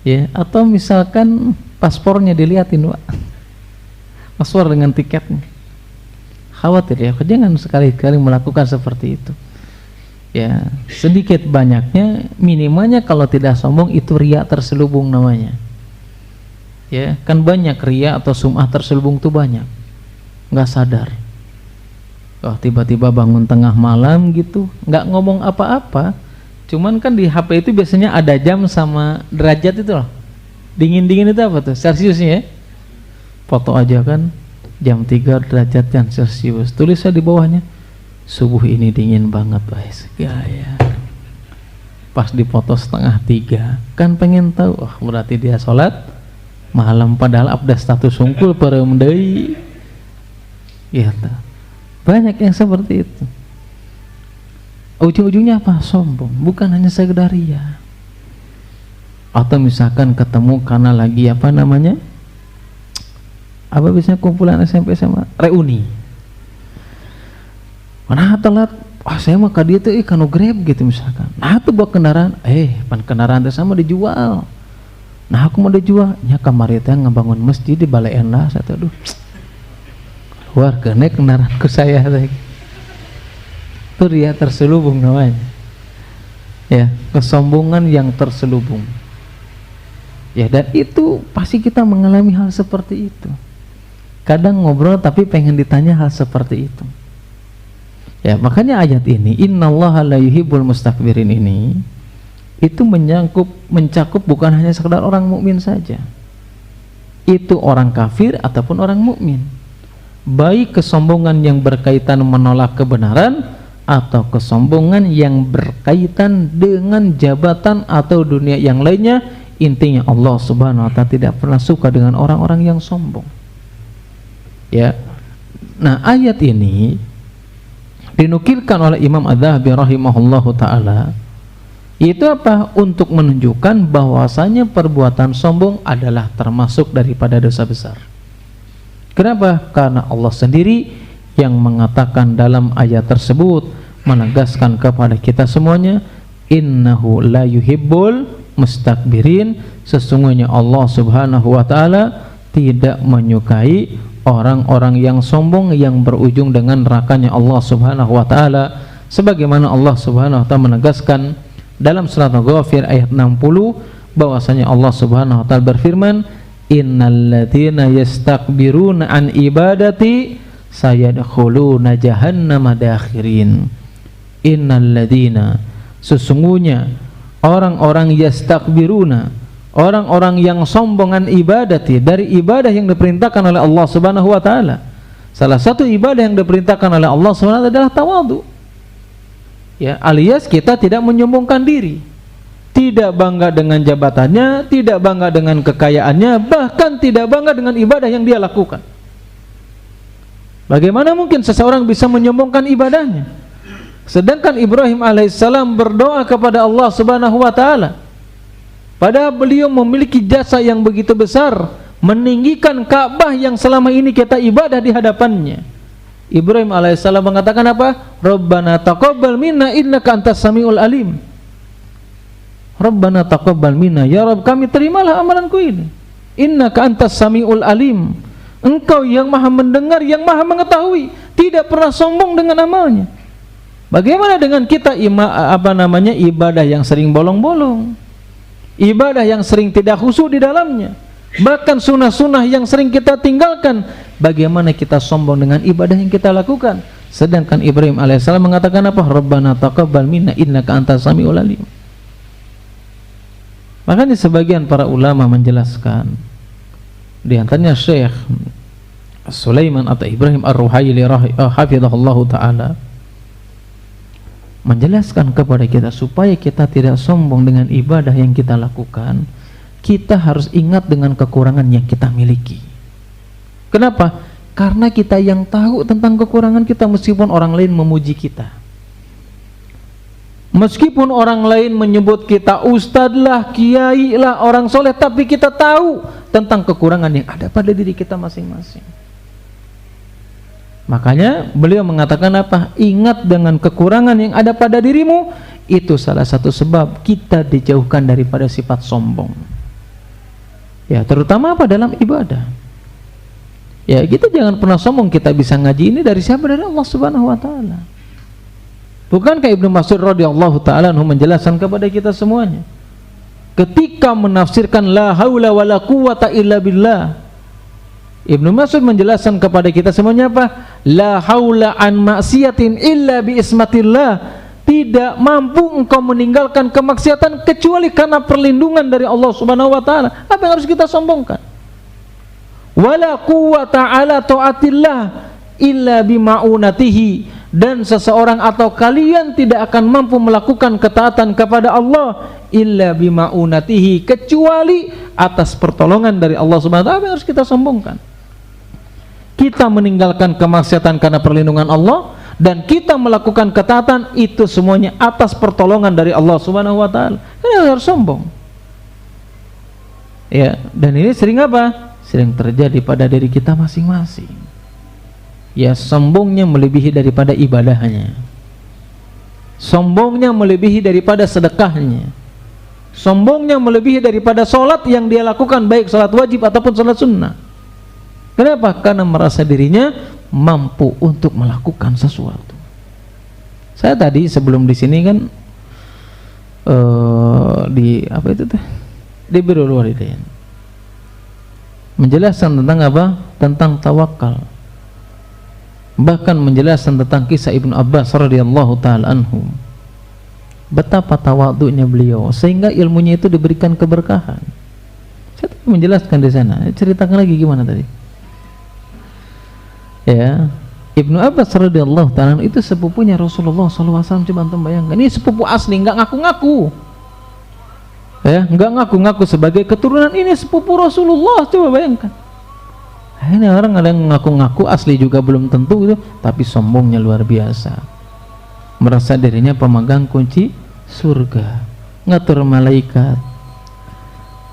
Ya, atau misalkan paspornya dilihatin, Pak. Paspor dengan tiketnya. Khawatir ya, jangan sekali-kali melakukan seperti itu. Ya, sedikit banyaknya minimalnya kalau tidak sombong itu riya terselubung namanya. Ya, kan banyak riya atau sum'ah terselubung tuh banyak. Nggak sadar. Oh, tiba-tiba bangun tengah malam gitu, nggak ngomong apa-apa, cuman kan di HP itu biasanya ada jam sama derajat itu loh. Dingin-dingin itu apa tuh? Celciusnya ya? Foto aja kan, jam 3 derajat yang Celcius. Tulisnya di bawahnya, subuh ini dingin banget guys. Gaya. Pas dipoto 2:30, kan pengen tahu, oh berarti dia sholat malam padahal abdas status sungkul peremdai. Gitu. Banyak yang seperti itu. Ujung-ujungnya apa? Sombong. Bukan hanya sekedar riya. Atau misalkan ketemu karena lagi apa namanya? Apa biasanya kumpulan SMP SMA? Reuni. Mana telat? Wah saya mah dia tuh kanu Grab gitu misalkan. Nah tuh bawa kendaraan. Pan kendaraan teh sama dijual. Nah aku mau dijual. Nya kamari teh ngebangun masjid di Balai Endah. Saya tuh aduh. Warga naik kendaraanku saya itu dia terselubung namanya ya, kesombongan yang terselubung ya, dan itu pasti kita mengalami hal seperti itu. Kadang ngobrol tapi pengen ditanya hal seperti itu ya, makanya ayat ini innallaha la yuhibbul mustakbirin ini itu mencakup bukan hanya sekedar orang mukmin saja, itu orang kafir ataupun orang mukmin. Baik kesombongan yang berkaitan menolak kebenaran atau kesombongan yang berkaitan dengan jabatan atau dunia yang lainnya, intinya Allah Subhanahu wa ta'ala tidak pernah suka dengan orang-orang yang sombong. Ya. Nah, ayat ini dinukilkan oleh Imam Adz-Dzahabi rahimahullahu taala. Itu apa? Untuk menunjukkan bahwasanya perbuatan sombong adalah termasuk daripada dosa besar. Kenapa? Karena Allah sendiri yang mengatakan dalam ayat tersebut, menegaskan kepada kita semuanya, innahu la yuhibbul mustakbirin, sesungguhnya Allah Subhanahu wa ta'ala tidak menyukai orang-orang yang sombong yang berujung dengan nerakanya Allah Subhanahu wa ta'ala, sebagaimana Allah Subhanahu wa ta'ala menegaskan dalam surat Al-Ghafir ayat 60 bahwasanya Allah Subhanahu wa ta'ala berfirman, innalladzina yastakbiruna an ibadati sayadkhuluna jahannama dakhirin. Innalladzina, sesungguhnya orang-orang yastakbiruna, orang-orang yang sombongan ibadati, dari ibadah yang diperintahkan oleh Allah Subhanahu wa ta'ala. Salah satu ibadah yang diperintahkan oleh Allah Subhanahu wa ta'ala adalah tawadhu ya, alias kita tidak menyombongkan diri, tidak bangga dengan jabatannya, tidak bangga dengan kekayaannya, bahkan tidak bangga dengan ibadah yang dia lakukan. Bagaimana mungkin seseorang bisa menyombongkan ibadahnya? Sedangkan Ibrahim alaihissalam berdoa kepada Allah Subhanahu wa ta'ala, padahal beliau memiliki jasa yang begitu besar, meninggikan Ka'bah yang selama ini kita ibadah di hadapannya. Ibrahim alaihissalam mengatakan apa? Rabbana taqabbal minna innaka antas samiul alim. Rabbana taqabbal minna, ya Rabb kami terimalah amalanku ini. Innaka antas samiul alim, engkau yang maha mendengar, yang maha mengetahui, tidak pernah sombong dengan amalnya. Bagaimana dengan kita ibadah yang sering bolong-bolong, ibadah yang sering tidak khusyuk di dalamnya, bahkan sunnah-sunnah yang sering kita tinggalkan? Bagaimana kita sombong dengan ibadah yang kita lakukan? Sedangkan Ibrahim alaihissalam mengatakan apa? Rabbana taqabbal minna innaka antas samiul alim. Makanya sebagian para ulama menjelaskan, di antaranya Syekh Sulaiman atau Ibrahim Ar-Ruhaili hafizahullahu ta'ala menjelaskan kepada kita supaya kita tidak sombong dengan ibadah yang kita lakukan, kita harus ingat dengan kekurangan yang kita miliki. Kenapa? Karena kita yang tahu tentang kekurangan kita, meskipun orang lain memuji kita, meskipun orang lain menyebut kita ustadz lah, kiai lah, orang soleh, tapi kita tahu tentang kekurangan yang ada pada diri kita masing-masing. Makanya beliau mengatakan apa? Ingat dengan kekurangan yang ada pada dirimu, itu salah satu sebab kita dijauhkan daripada sifat sombong. Ya, terutama apa? Dalam ibadah. Ya, kita jangan pernah sombong kita bisa ngaji ini dari siapa? Dari Allah Subhanahu wa taala. Bukankah Ibnu Mas'ud radhiyallahu taala anhu menjelaskan kepada kita semuanya ketika menafsirkan la haula wala quwata illa billah? Ibnu Mas'ud menjelaskan kepada kita semuanya apa? La haula an maksiatin illa bi ismatillah. Tidak mampu engkau meninggalkan kemaksiatan kecuali karena perlindungan dari Allah Subhanahu wa taala. Apa yang harus kita sombongkan? Wala quwwata ala taatillah illa bima'unatihi. Dan seseorang atau kalian tidak akan mampu melakukan ketaatan kepada Allah illa bima'unatihi, kecuali atas pertolongan dari Allah Subhanahu wa taala. Apa yang harus kita sombongkan? Kita meninggalkan kemaksiatan karena perlindungan Allah, dan kita melakukan ketaatan, itu semuanya atas pertolongan dari Allah Subhanahu wa taala. Kita harus sombong. Ya, dan ini sering apa? Sering terjadi pada diri kita masing-masing. Ya, sombongnya melebihi daripada ibadahnya, sombongnya melebihi daripada sedekahnya, sombongnya melebihi daripada sholat yang dia lakukan, baik sholat wajib ataupun sholat sunnah. Kenapa? Karena merasa dirinya mampu untuk melakukan sesuatu. Saya tadi sebelum di sini kan di apa itu teh? Di Birrul Walidain menjelaskan tentang apa? Tentang tawakal. Bahkan menjelaskan tentang kisah Ibnu Abbas radhiyallahu taala anhu. Betapa tawadhu'nya beliau sehingga ilmunya itu diberikan keberkahan. Saya tadi menjelaskan di sana. Ceritakan lagi gimana tadi? Ya, Ibnu Abbas radhiyallahu ta'ala itu sepupunya Rasulullah SAW. Coba antum bayangkan, ini sepupu asli, nggak ngaku-ngaku. Ya, nggak ngaku-ngaku sebagai keturunan, ini sepupu Rasulullah. Coba bayangkan. Ini orang ada yang ngaku-ngaku asli juga belum tentu itu, tapi sombongnya luar biasa. Merasa dirinya pemegang kunci surga, ngatur malaikat,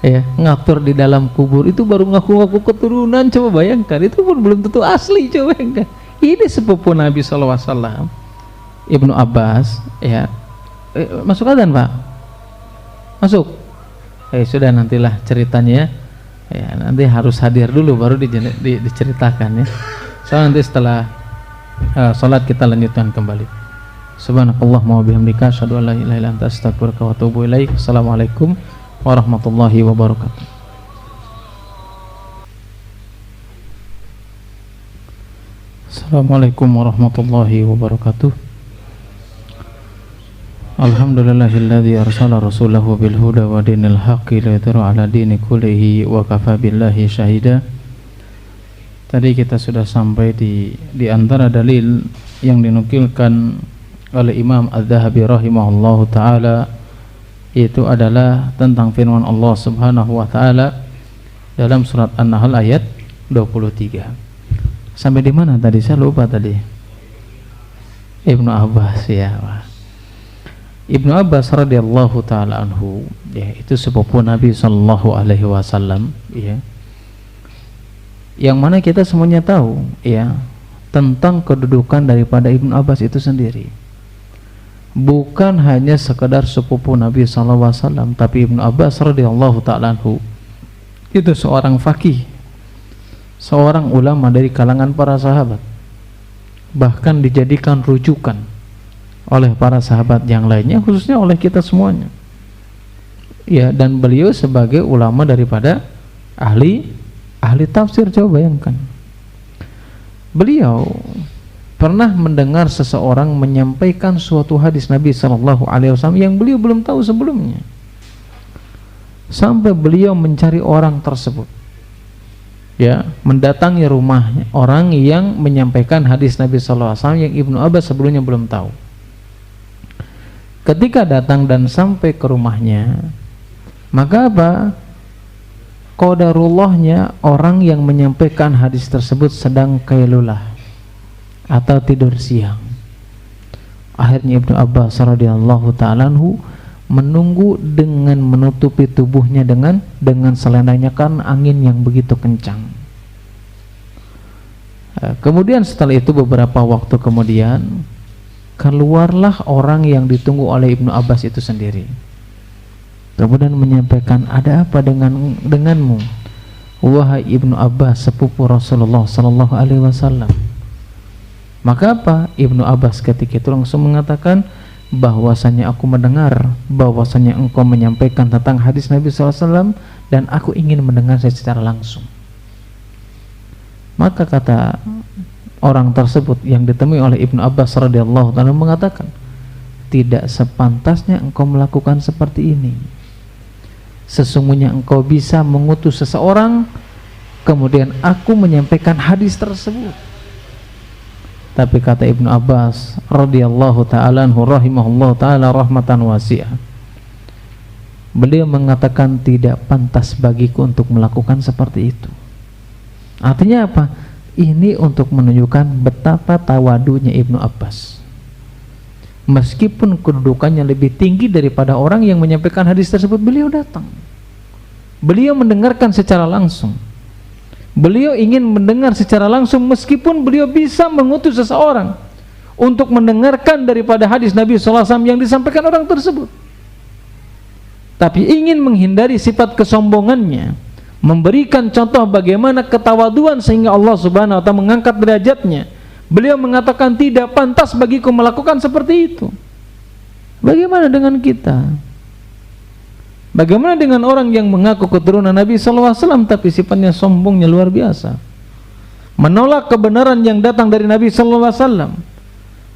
ya, ngatur di dalam kubur, itu baru ngaku-ngaku keturunan. Coba bayangkan, itu pun belum tentu asli. Coba bayangkan, ini sepupu Nabi SAW, Ibnu Abbas. Ya, masuk adzan Pak? Masuk? Sudah, nantilah ceritanya. Ya, nanti harus hadir dulu baru diceritakan ya. Soalnya nanti setelah sholat kita lanjutkan kembali. Subhanakallahumma wa bihamdika asyhadu an la ilaha illa anta astaghfiruka wa atubu ilaik. Assalamualaikum warahmatullahi wabarakatuh. Assalamualaikum warahmatullahi wabarakatuh. Alhamdulillahilladzi arsala rasulahu bil huda wa dinil haqqi liyudhhirahu ala dini kullihi wa kafa billahi syahida. Tadi kita sudah sampai di antara dalil yang dinukilkan oleh Imam Az-Zahabi rahimahullahu taala, itu adalah tentang firman Allah Subhanahu wa taala dalam surat An-Nahl ayat 23. Sampai di mana tadi? Saya lupa tadi. Ibnu Abbas, ya. Ibnu Abbas radhiyallahu taala anhu, ya, itu sepupu Nabi sallallahu alaihi wasallam, ya. Yang mana kita semuanya tahu, ya, tentang kedudukan daripada Ibnu Abbas itu sendiri. Bukan hanya sekedar sepupu Nabi sallallahu alaihi wasallam, tapi Ibnu Abbas radhiyallahu taala anhu itu seorang faqih, seorang ulama dari kalangan para sahabat, bahkan dijadikan rujukan oleh para sahabat yang lainnya, khususnya oleh kita semuanya. Ya, dan beliau sebagai ulama daripada ahli tafsir. Coba bayangkan, beliau pernah mendengar seseorang menyampaikan suatu hadis Nabi sallallahu alaihi wasallam yang beliau belum tahu sebelumnya, sampai beliau mencari orang tersebut. ya, mendatangi rumahnya orang yang menyampaikan hadis Nabi sallallahu alaihi wasallam yang Ibnu Abbas sebelumnya belum tahu. Ketika datang dan sampai ke rumahnya, maka apa? Qadarullahnya orang yang menyampaikan hadis tersebut sedang qailulah atau tidur siang. Akhirnya Ibnu Abbas radhiyallahu ta'ala anhu menunggu dengan menutupi tubuhnya dengan selendangnya kan angin yang begitu kencang. Kemudian setelah itu beberapa waktu kemudian keluarlah orang yang ditunggu oleh Ibnu Abbas itu sendiri. Kemudian menyampaikan, ada apa denganmu wahai Ibnu Abbas, sepupu Rasulullah sallallahu alaihi wasallam? Maka apa? Ibnu Abbas ketika itu langsung mengatakan, bahwasanya aku mendengar bahwasanya engkau menyampaikan tentang hadis Nabi SAW dan aku ingin mendengar secara langsung. Maka kata orang tersebut yang ditemui oleh Ibnu Abbas radhiyallahu ta'ala mengatakan, tidak sepantasnya engkau melakukan seperti ini. Sesungguhnya engkau bisa mengutus seseorang kemudian aku menyampaikan hadis tersebut. Tapi kata Ibnu Abbas radhiyallahu ta'ala anhu rahimahullahu ta'ala rahmatan wasi'ah, beliau mengatakan tidak pantas bagiku untuk melakukan seperti itu. Artinya apa? Ini untuk menunjukkan betapa tawadunya Ibnu Abbas. Meskipun kedudukannya lebih tinggi daripada orang yang menyampaikan hadis tersebut, beliau datang. Beliau mendengarkan secara langsung. Beliau ingin mendengar secara langsung meskipun beliau bisa mengutus seseorang untuk mendengarkan daripada hadis Nabi SAW yang disampaikan orang tersebut. Tapi ingin menghindari sifat kesombongannya, memberikan contoh bagaimana ketawaduan sehingga Allah Subhanahu wa ta'ala mengangkat derajatnya. Beliau mengatakan tidak pantas bagiku melakukan seperti itu. Bagaimana dengan kita? Bagaimana dengan orang yang mengaku keturunan Nabi SAW tapi sifatnya sombongnya luar biasa, menolak kebenaran yang datang dari Nabi SAW,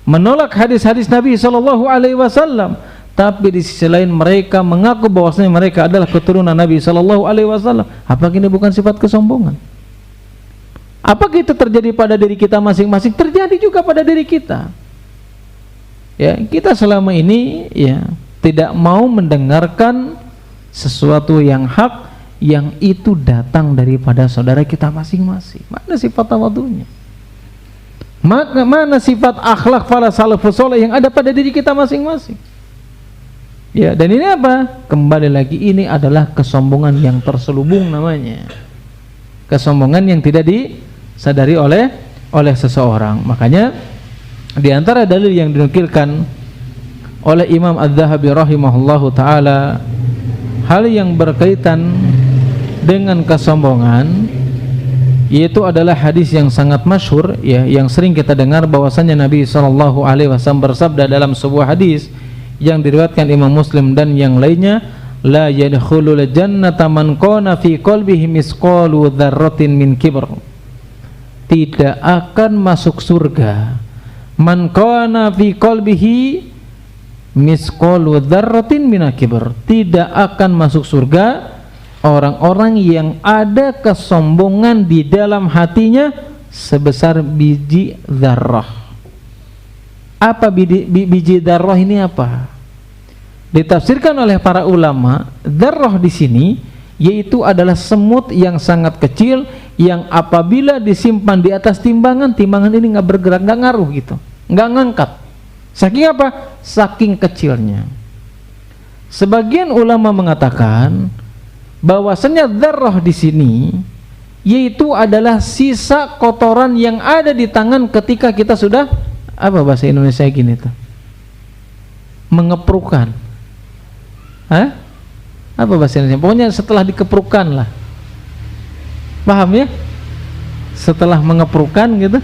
menolak hadis-hadis Nabi SAW, tapi di sisi lain mereka mengaku bahwasanya mereka adalah keturunan Nabi SAW. Apakah ini bukan sifat kesombongan? Apakah itu terjadi pada diri kita masing-masing? Terjadi juga pada diri kita. Ya, kita selama ini ya tidak mau mendengarkan sesuatu yang hak yang itu datang daripada saudara kita masing-masing. Mana sifat tawadhunya? Mana sifat akhlak para salafus saleh yang ada pada diri kita masing-masing? Ya, dan ini apa? Kembali lagi, ini adalah kesombongan yang terselubung namanya. Kesombongan yang tidak disadari oleh seseorang. Makanya di antara dalil yang dinukilkan oleh Imam Az-Zahabi rahimahullahu taala, hal yang berkaitan dengan kesombongan, yaitu adalah hadis yang sangat masyhur ya, yang sering kita dengar bahwasanya Nabi SAW bersabda dalam sebuah hadis yang diriwayatkan Imam Muslim dan yang lainnya, la yadkhulul jannata man kana fi qalbihi misqalu dzarratin min kibr. Tidak akan masuk surga man kana fi qalbihi misqalu dzarratin min kibr. Tidak akan masuk surga orang-orang yang ada kesombongan di dalam hatinya sebesar biji dzarrah. Apa biji dzarrah ini apa? Ditafsirkan oleh para ulama, dzarrah di sini yaitu adalah semut yang sangat kecil yang apabila disimpan di atas timbangan ini nggak bergerak, nggak ngaruh gitu, nggak ngangkat. Saking apa? Saking kecilnya. Sebagian ulama mengatakan bahwasanya dzarrah di sini yaitu adalah sisa kotoran yang ada di tangan ketika kita sudah apa bahasa Indonesia gini tuh? Mengeprukan. Hah? Apa bahasa Indonesia? Pokoknya setelah dikeprukan lah. Paham ya? Setelah mengeprukan gitu.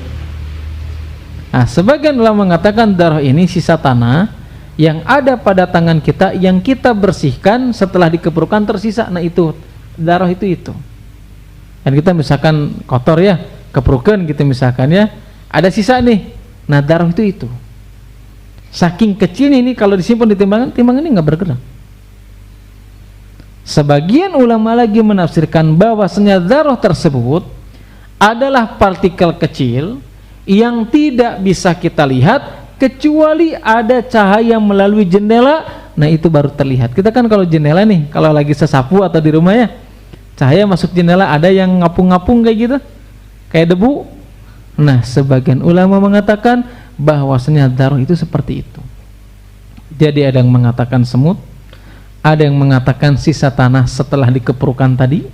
Nah, sebagian ulama mengatakan darah ini sisa tanah yang ada pada tangan kita yang kita bersihkan setelah dikeprukan tersisa. Nah itu darah itu. Dan kita misalkan kotor ya, keprukan gitu misalkan ya, ada sisa nih. Nah darah itu. Saking kecilnya ini kalau disimpan di timbangan ini nggak bergerak. Sebagian ulama lagi menafsirkan bahwasanya darah tersebut adalah partikel kecil yang tidak bisa kita lihat kecuali ada cahaya melalui jendela. Nah itu baru terlihat. Kita kan kalau jendela nih, kalau lagi sesapu atau di rumah ya, cahaya masuk jendela, ada yang ngapung-ngapung kayak gitu, kayak debu. Nah sebagian ulama mengatakan bahwasanya dzarrah itu seperti itu. Jadi ada yang mengatakan semut, ada yang mengatakan sisa tanah setelah dikepurukan tadi,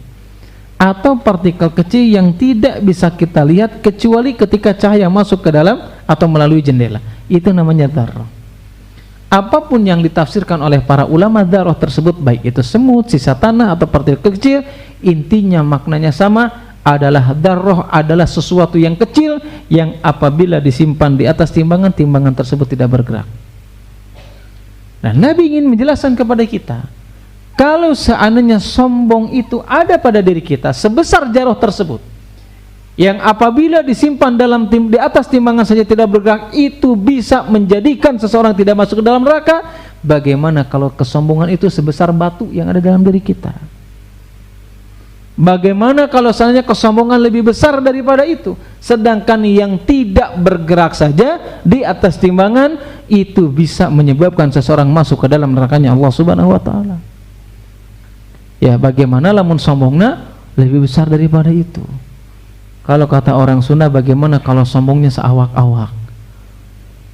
atau partikel kecil yang tidak bisa kita lihat kecuali ketika cahaya masuk ke dalam atau melalui jendela. Itu namanya dzarrah. Apapun yang ditafsirkan oleh para ulama dzarrah tersebut, baik itu semut, sisa tanah atau partikel kecil, intinya maknanya sama, adalah dzarrah adalah sesuatu yang kecil yang apabila disimpan di atas timbangan, timbangan tersebut tidak bergerak. Nah, Nabi ingin menjelaskan kepada kita, kalau seandainya sombong itu ada pada diri kita sebesar dzarrah tersebut, yang apabila disimpan di atas timbangan saja tidak bergerak, itu bisa menjadikan seseorang tidak masuk ke dalam neraka. Bagaimana kalau kesombongan itu sebesar batu yang ada dalam diri kita? Bagaimana kalau seandainya kesombongan lebih besar daripada itu, sedangkan yang tidak bergerak saja di atas timbangan itu bisa menyebabkan seseorang masuk ke dalam nerakanya Allah Subhanahu wa taala. Ya, bagaimana lamun sombongnya lebih besar daripada itu? Kalau kata orang Sunda, bagaimana kalau sombongnya seawak-awak?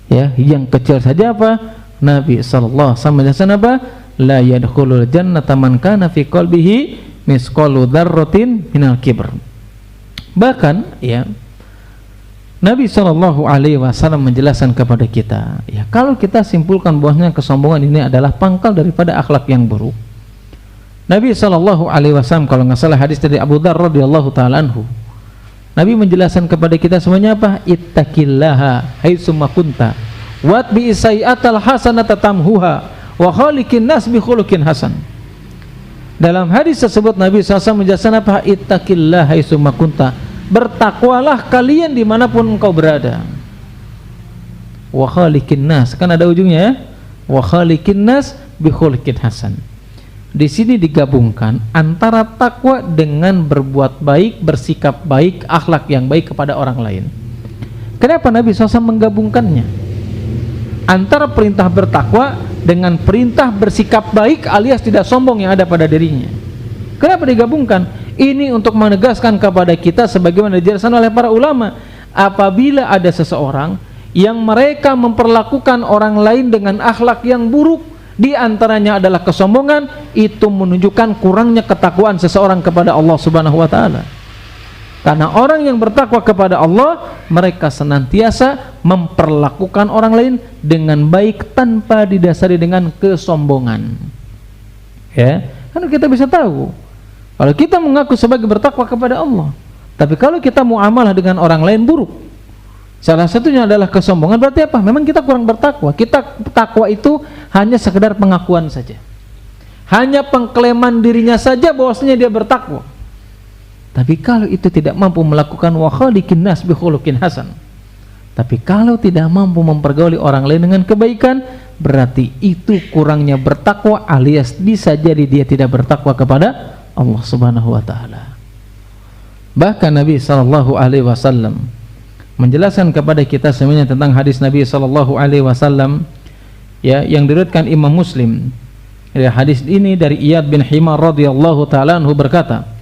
Ya, yang kecil saja apa? Nabi sallallahu alaihi wasallam menjelaskan apa? La yadkhulul jannata man kana fi qalbihi misqalu dzarratin minal kibr. Bahkan ya, Nabi sallallahu alaihi wasallam menjelaskan kepada kita, ya, kalau kita simpulkan bahwasanya kesombongan ini adalah pangkal daripada akhlak yang buruk. Nabi sallallahu alaihi wasallam, kalau nggak salah hadis dari Abu Dzar radhiyallahu taala anhu, Nabi menjelaskan kepada kita semuanya apa? Ittaqillaha haitsu ma kunta watbi sayyi'atal hasanata tamhuha wa khaliqin nas bi khuluqin hasan. Dalam hadis tersebut Nabi SAW menjelaskan apa? Ittaqillaha haitsu ma kunta, bertakwalah kalian dimanapun engkau berada. Wa khaliqin nas, kan ada ujungnya ya, wa khaliqin nas bi khuluqin hasan. Di sini digabungkan antara takwa dengan berbuat baik, bersikap baik, akhlak yang baik kepada orang lain. Kenapa Nabi SAW menggabungkannya? Antara perintah bertakwa dengan perintah bersikap baik alias tidak sombong yang ada pada dirinya. Kenapa digabungkan? Ini untuk menegaskan kepada kita sebagaimana dijelaskan oleh para ulama, apabila ada seseorang yang mereka memperlakukan orang lain dengan akhlak yang buruk, di antaranya adalah kesombongan, itu menunjukkan kurangnya ketakwaan seseorang kepada Allah Subhanahu wa taala. Karena orang yang bertakwa kepada Allah, mereka senantiasa memperlakukan orang lain dengan baik tanpa didasari dengan kesombongan. Ya, kan kita bisa tahu kalau kita mengaku sebagai bertakwa kepada Allah, tapi kalau kita muamalah dengan orang lain buruk, salah satunya adalah kesombongan, berarti apa? Memang kita kurang bertakwa. Kita takwa itu hanya sekedar pengakuan saja, hanya pengklaiman dirinya saja bahwasanya dia bertakwa. Tapi kalau itu tidak mampu melakukan wa khaliqin nas bi khuluqin hasan, tapi kalau tidak mampu mempergauli orang lain dengan kebaikan, berarti itu kurangnya bertakwa alias bisa jadi dia tidak bertakwa kepada Allah Subhanahu wa taala. Bahkan Nabi sallallahu alaihi wasallam menjelaskan kepada kita semuanya tentang hadis Nabi sallallahu alaihi wasallam, ya, yang diriwayatkan Imam Muslim. Ya, hadis ini dari Iyad bin Himar radhiyallahu taala anhu berkata,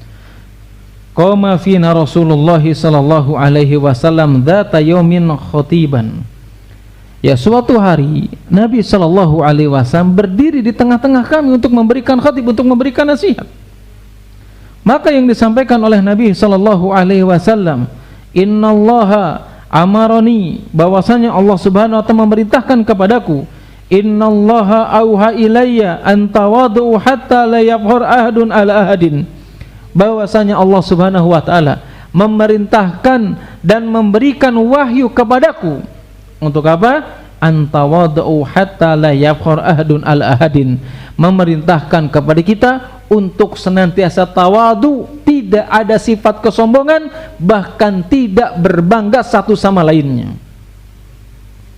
qama fina Rasulullah sallallahu alaihi wasallam dzata yaumin khatiban. Ya, suatu hari Nabi sallallahu alaihi wasallam berdiri di tengah-tengah kami untuk memberikan khatib, untuk memberikan nasihat. Maka yang disampaikan oleh Nabi sallallahu alaihi wasallam, innallaha amaroni, bahwasanya Allah Subhanahu wa taala memerintahkan kepadaku, innallaha auha ilayya an tawadu hatta la yabhur ahadun ala ahadin, bahwasanya Allah Subhanahu wa taala memerintahkan dan memberikan wahyu kepadaku untuk apa? An tawadu hatta la yabhur ahadun ala ahadin, memerintahkan kepada kita untuk senantiasa tawadu, tidak ada sifat kesombongan, bahkan tidak berbangga satu sama lainnya.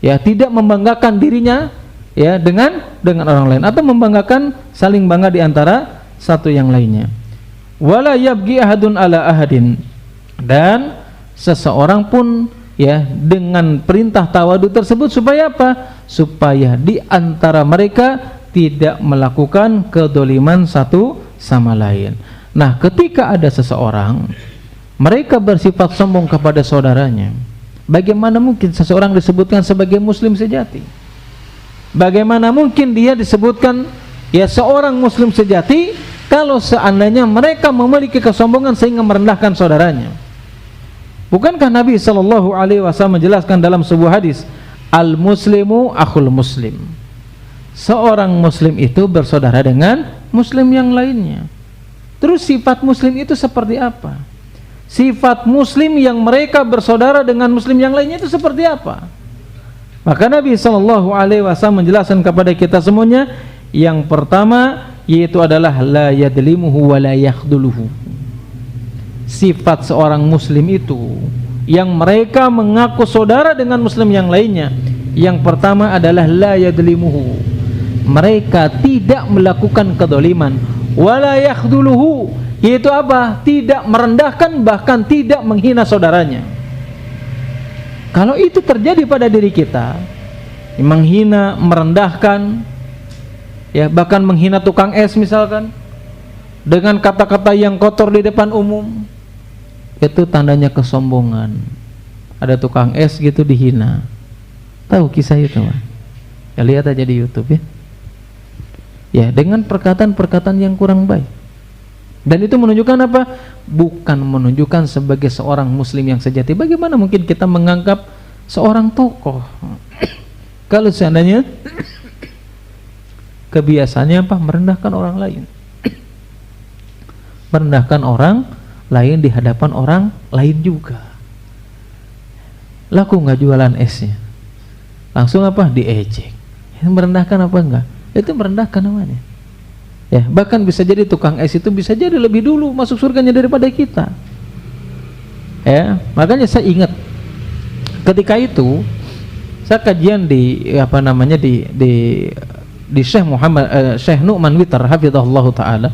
Ya, tidak membanggakan dirinya ya dengan orang lain, atau membanggakan saling bangga di antara satu yang lainnya. Wala yabghi ahadun ala ahadin, dan seseorang pun ya dengan perintah tawadu tersebut supaya apa? Supaya di antara mereka tidak melakukan kedoliman satu sama lain. Nah, ketika ada seseorang mereka bersifat sombong kepada saudaranya, bagaimana mungkin seseorang disebutkan sebagai muslim sejati? Bagaimana mungkin dia disebutkan ya seorang muslim sejati kalau seandainya mereka memiliki kesombongan sehingga merendahkan saudaranya? Bukankah Nabi sallallahu alaihi wasallam menjelaskan dalam sebuah hadis, al-muslimu akhul muslim. Seorang muslim itu bersaudara dengan muslim yang lainnya. Terus sifat muslim itu seperti apa? Sifat muslim yang mereka bersaudara dengan muslim yang lainnya itu seperti apa? Maka Nabi sallallahu alaihi wasallam menjelaskan kepada kita semuanya, yang pertama yaitu adalah la yadlimuhu wa la yakhduluhu. Sifat seorang muslim itu yang mereka mengaku saudara dengan muslim yang lainnya, yang pertama adalah la yadlimuhu, mereka tidak melakukan kedoliman, wala yakhduluhu, yaitu apa? Tidak merendahkan, bahkan tidak menghina saudaranya. Kalau itu terjadi pada diri kita, menghina, merendahkan, ya bahkan menghina tukang es misalkan dengan kata-kata yang kotor di depan umum, itu tandanya kesombongan. Ada tukang es gitu dihina. Tahu kisah itu, Pak? Ya lihat aja di YouTube ya. Ya, dengan perkataan-perkataan yang kurang baik. Dan itu menunjukkan apa? Bukan menunjukkan sebagai seorang muslim yang sejati. Bagaimana mungkin kita menganggap seorang tokoh kalau seandainya kebiasaannya apa? Merendahkan orang lain. Merendahkan orang lain di hadapan orang lain juga. Laku nggak jualan esnya, langsung apa? Diejek. Merendahkan apa enggak? Itu merendahkan namanya. Ya, bahkan bisa jadi tukang es itu bisa jadi lebih dulu masuk surganya daripada kita. Ya, makanya saya ingat ketika itu saya kajian di apa namanya di Syekh Nu'man Witar hafizahullahu taala.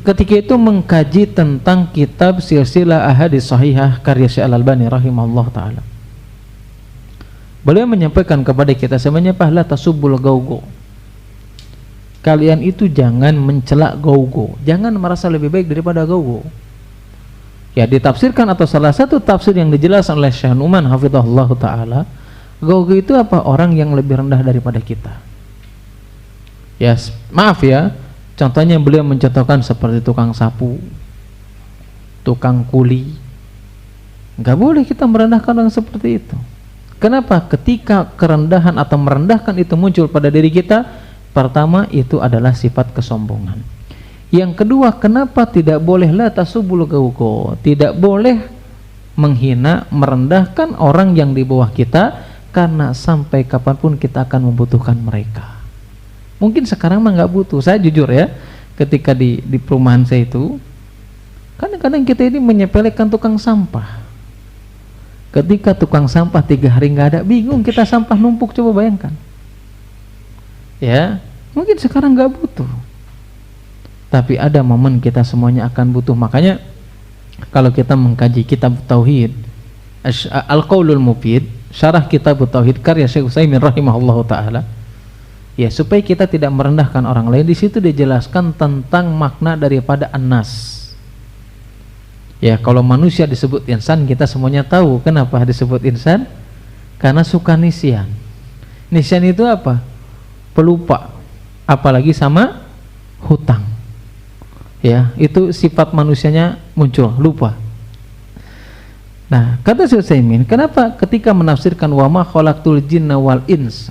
Ketika itu mengkaji tentang kitab Silsilah Ahadits Shahihah karya Syekh Al-Albani rahimahullah ta'ala. Beliau menyampaikan kepada kita sebenarnya, la tasubbul gaugo, kalian itu jangan mencelak gaugo, jangan merasa lebih baik daripada gaugo. Ya, ditafsirkan atau salah satu tafsir yang dijelaskan oleh Syekh Nu'man hafizahullah ta'ala, gaugo itu apa? Orang yang lebih rendah daripada kita. Ya, maaf ya, contohnya beliau mencontohkan seperti tukang sapu, tukang kuli. Enggak boleh kita merendahkan orang seperti itu. Kenapa? Ketika kerendahan atau merendahkan itu muncul pada diri kita, pertama itu adalah sifat kesombongan. Yang kedua, kenapa tidak boleh la tasubul gaugo? Tidak boleh menghina, merendahkan orang yang di bawah kita, karena sampai kapanpun kita akan membutuhkan mereka. Mungkin sekarang mah nggak butuh. Saya jujur ya, ketika di perumahan saya itu, kadang-kadang kita ini menyepelekan tukang sampah. Ketika tukang sampah 3 hari nggak ada, bingung kita, sampah numpuk, coba bayangkan. Ya, mungkin sekarang nggak butuh, tapi ada momen kita semuanya akan butuh. Makanya kalau kita mengkaji kitab Tauhid, Al-Qaulul Mufid, syarah kitab Tauhid karya Syekh Utsaimin rahimahullahu taala, ya supaya kita tidak merendahkan orang lain, di situ dijelaskan tentang makna daripada an-nas. Ya, kalau manusia disebut insan, kita semuanya tahu kenapa disebut insan, karena suka nisyan. Nisyan itu apa? Pelupa, apalagi sama hutang. Ya, itu sifat manusianya muncul, lupa. Nah, kata Syekh Utsaimin, kenapa ketika menafsirkan wa ma khalaqtul jinna wal ins,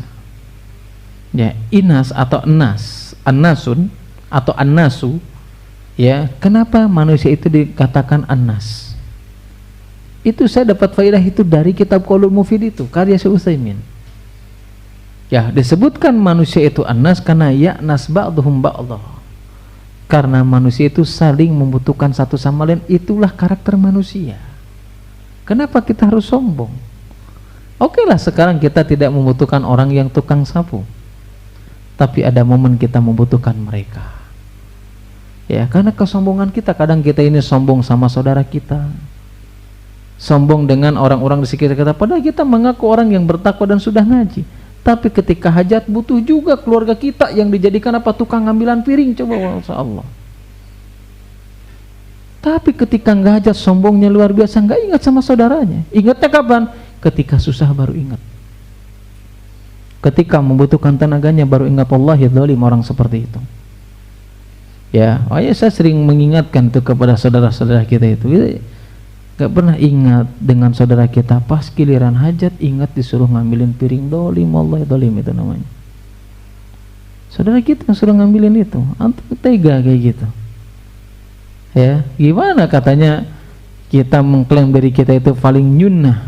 ya, inas atau nas, an-nasun atau an-nasu, ya, kenapa manusia itu dikatakan an-nas? Itu saya dapat faedah itu dari kitab Qaulul Mufid itu, karya Syekh Utsaimin. Ya, disebutkan manusia itu an-nas karena ya'nas ba'dhum ba'dha, karena manusia itu saling membutuhkan satu sama lain. Itulah karakter manusia. Kenapa kita harus sombong? Oke lah, sekarang kita tidak membutuhkan orang yang tukang sapu, tapi ada momen kita membutuhkan mereka. Ya, karena kesombongan kita, kadang kita ini sombong sama saudara kita. sombong dengan orang-orang di sekitar kita, padahal kita mengaku orang yang bertakwa dan sudah ngaji. Tapi ketika hajat butuh juga keluarga kita yang dijadikan apa, tukang ngambilan piring, coba Allah. Tapi ketika nggak hajat, sombongnya luar biasa, nggak ingat sama saudaranya. Ingatnya kapan? Ketika susah baru ingat. Ketika membutuhkan tenaganya baru ingat. Allah ya zalim orang seperti itu. Ya, saya sering mengingatkan itu kepada saudara-saudara kita itu. Gak pernah ingat dengan saudara kita, pas giliran hajat ingat disuruh ngambilin piring, dolim, Allah dolim itu namanya. Saudara kita yang suruh ngambilin itu, antum tega kayak gitu. Ya, gimana katanya kita mengklaim diri kita itu paling nyunnah,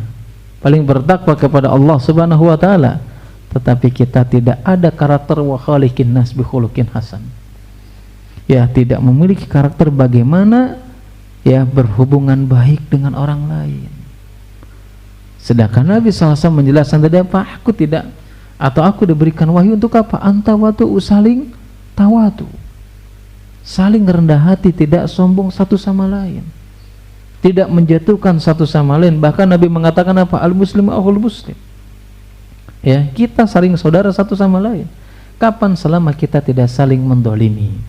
paling bertakwa kepada Allah Subhanahu wa taala, tetapi kita tidak ada karakter wa khaliqin nas bi khuluqin hasan. Ya, tidak memiliki karakter bagaimana ya berhubungan baik dengan orang lain. Sedangkan Nabi SAW menjelaskan tadi apa? Aku diberikan wahyu untuk apa? Antawatu, saling tawatu, saling rendah hati, tidak sombong satu sama lain, tidak menjatuhkan satu sama lain. Bahkan Nabi mengatakan apa? Al muslimu akhul muslim. Ya, kita saling saudara satu sama lain. Kapan? Selama kita tidak saling mendolimi,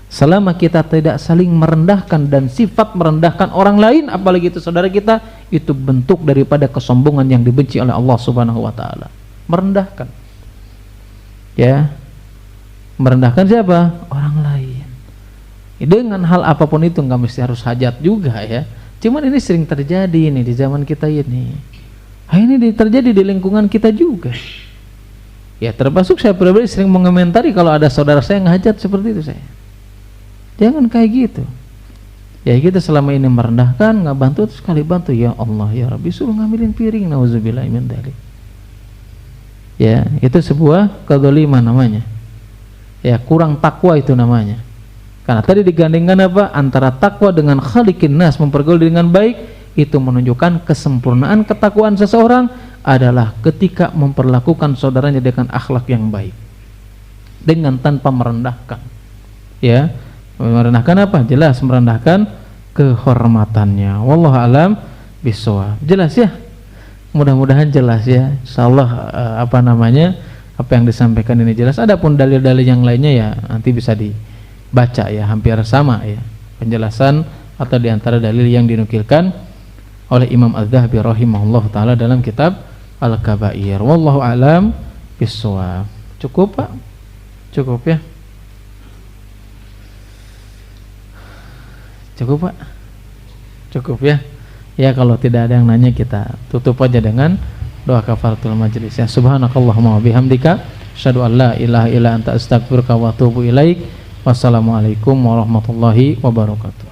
selama kita tidak saling merendahkan, dan sifat merendahkan orang lain apalagi itu saudara kita, itu bentuk daripada kesombongan yang dibenci oleh Allah Subhanahu wa taala. Merendahkan, ya, merendahkan siapa? Orang lain. Dengan hal apapun itu, nggak mesti harus hajat juga ya. Cuman ini sering terjadi ini di zaman kita ini. Ini terjadi di lingkungan kita juga. Ya, termasuk saya pribadi sering mengomentari kalau ada saudara saya yang hajat seperti itu saya. Jangan kayak gitu. Ya, kita selama ini merendahkan, nggak bantu, terus sekali bantu, ya Allah ya Rabbi suruh ngambilin piring, nauzubillah min dzalik. Ya, itu sebuah kedzaliman namanya. Ya, kurang takwa itu namanya. Karena tadi digandingkan apa? Antara takwa dengan khaliqin nas, mempergaul dengan baik, itu menunjukkan kesempurnaan ketakwaan seseorang adalah ketika memperlakukan saudaranya dengan akhlak yang baik, dengan tanpa merendahkan. Ya, merendahkan apa? Jelas merendahkan kehormatannya. Wallahu alam bishawab. Jelas ya? Mudah-mudahan jelas ya. Insyaallah apa yang disampaikan ini jelas. Adapun dalil-dalil yang lainnya ya nanti bisa dibaca ya, hampir sama ya penjelasan atau diantara dalil yang dinukilkan oleh Imam Az-Zahabi rahimahullah taala dalam kitab Al-Kabair. Wallahu alam bishawab. Cukup Pak? Cukup ya? Cukup Pak? Cukup ya? Ya, kalau tidak ada yang nanya kita tutup aja dengan doa kafaratul majlis ya. Subhanakallahumma wa bihamdika asyhadu an la ilaha illa anta astaghfiruka wa atubu ilaik. Wassalamualaikum warahmatullahi wabarakatuh.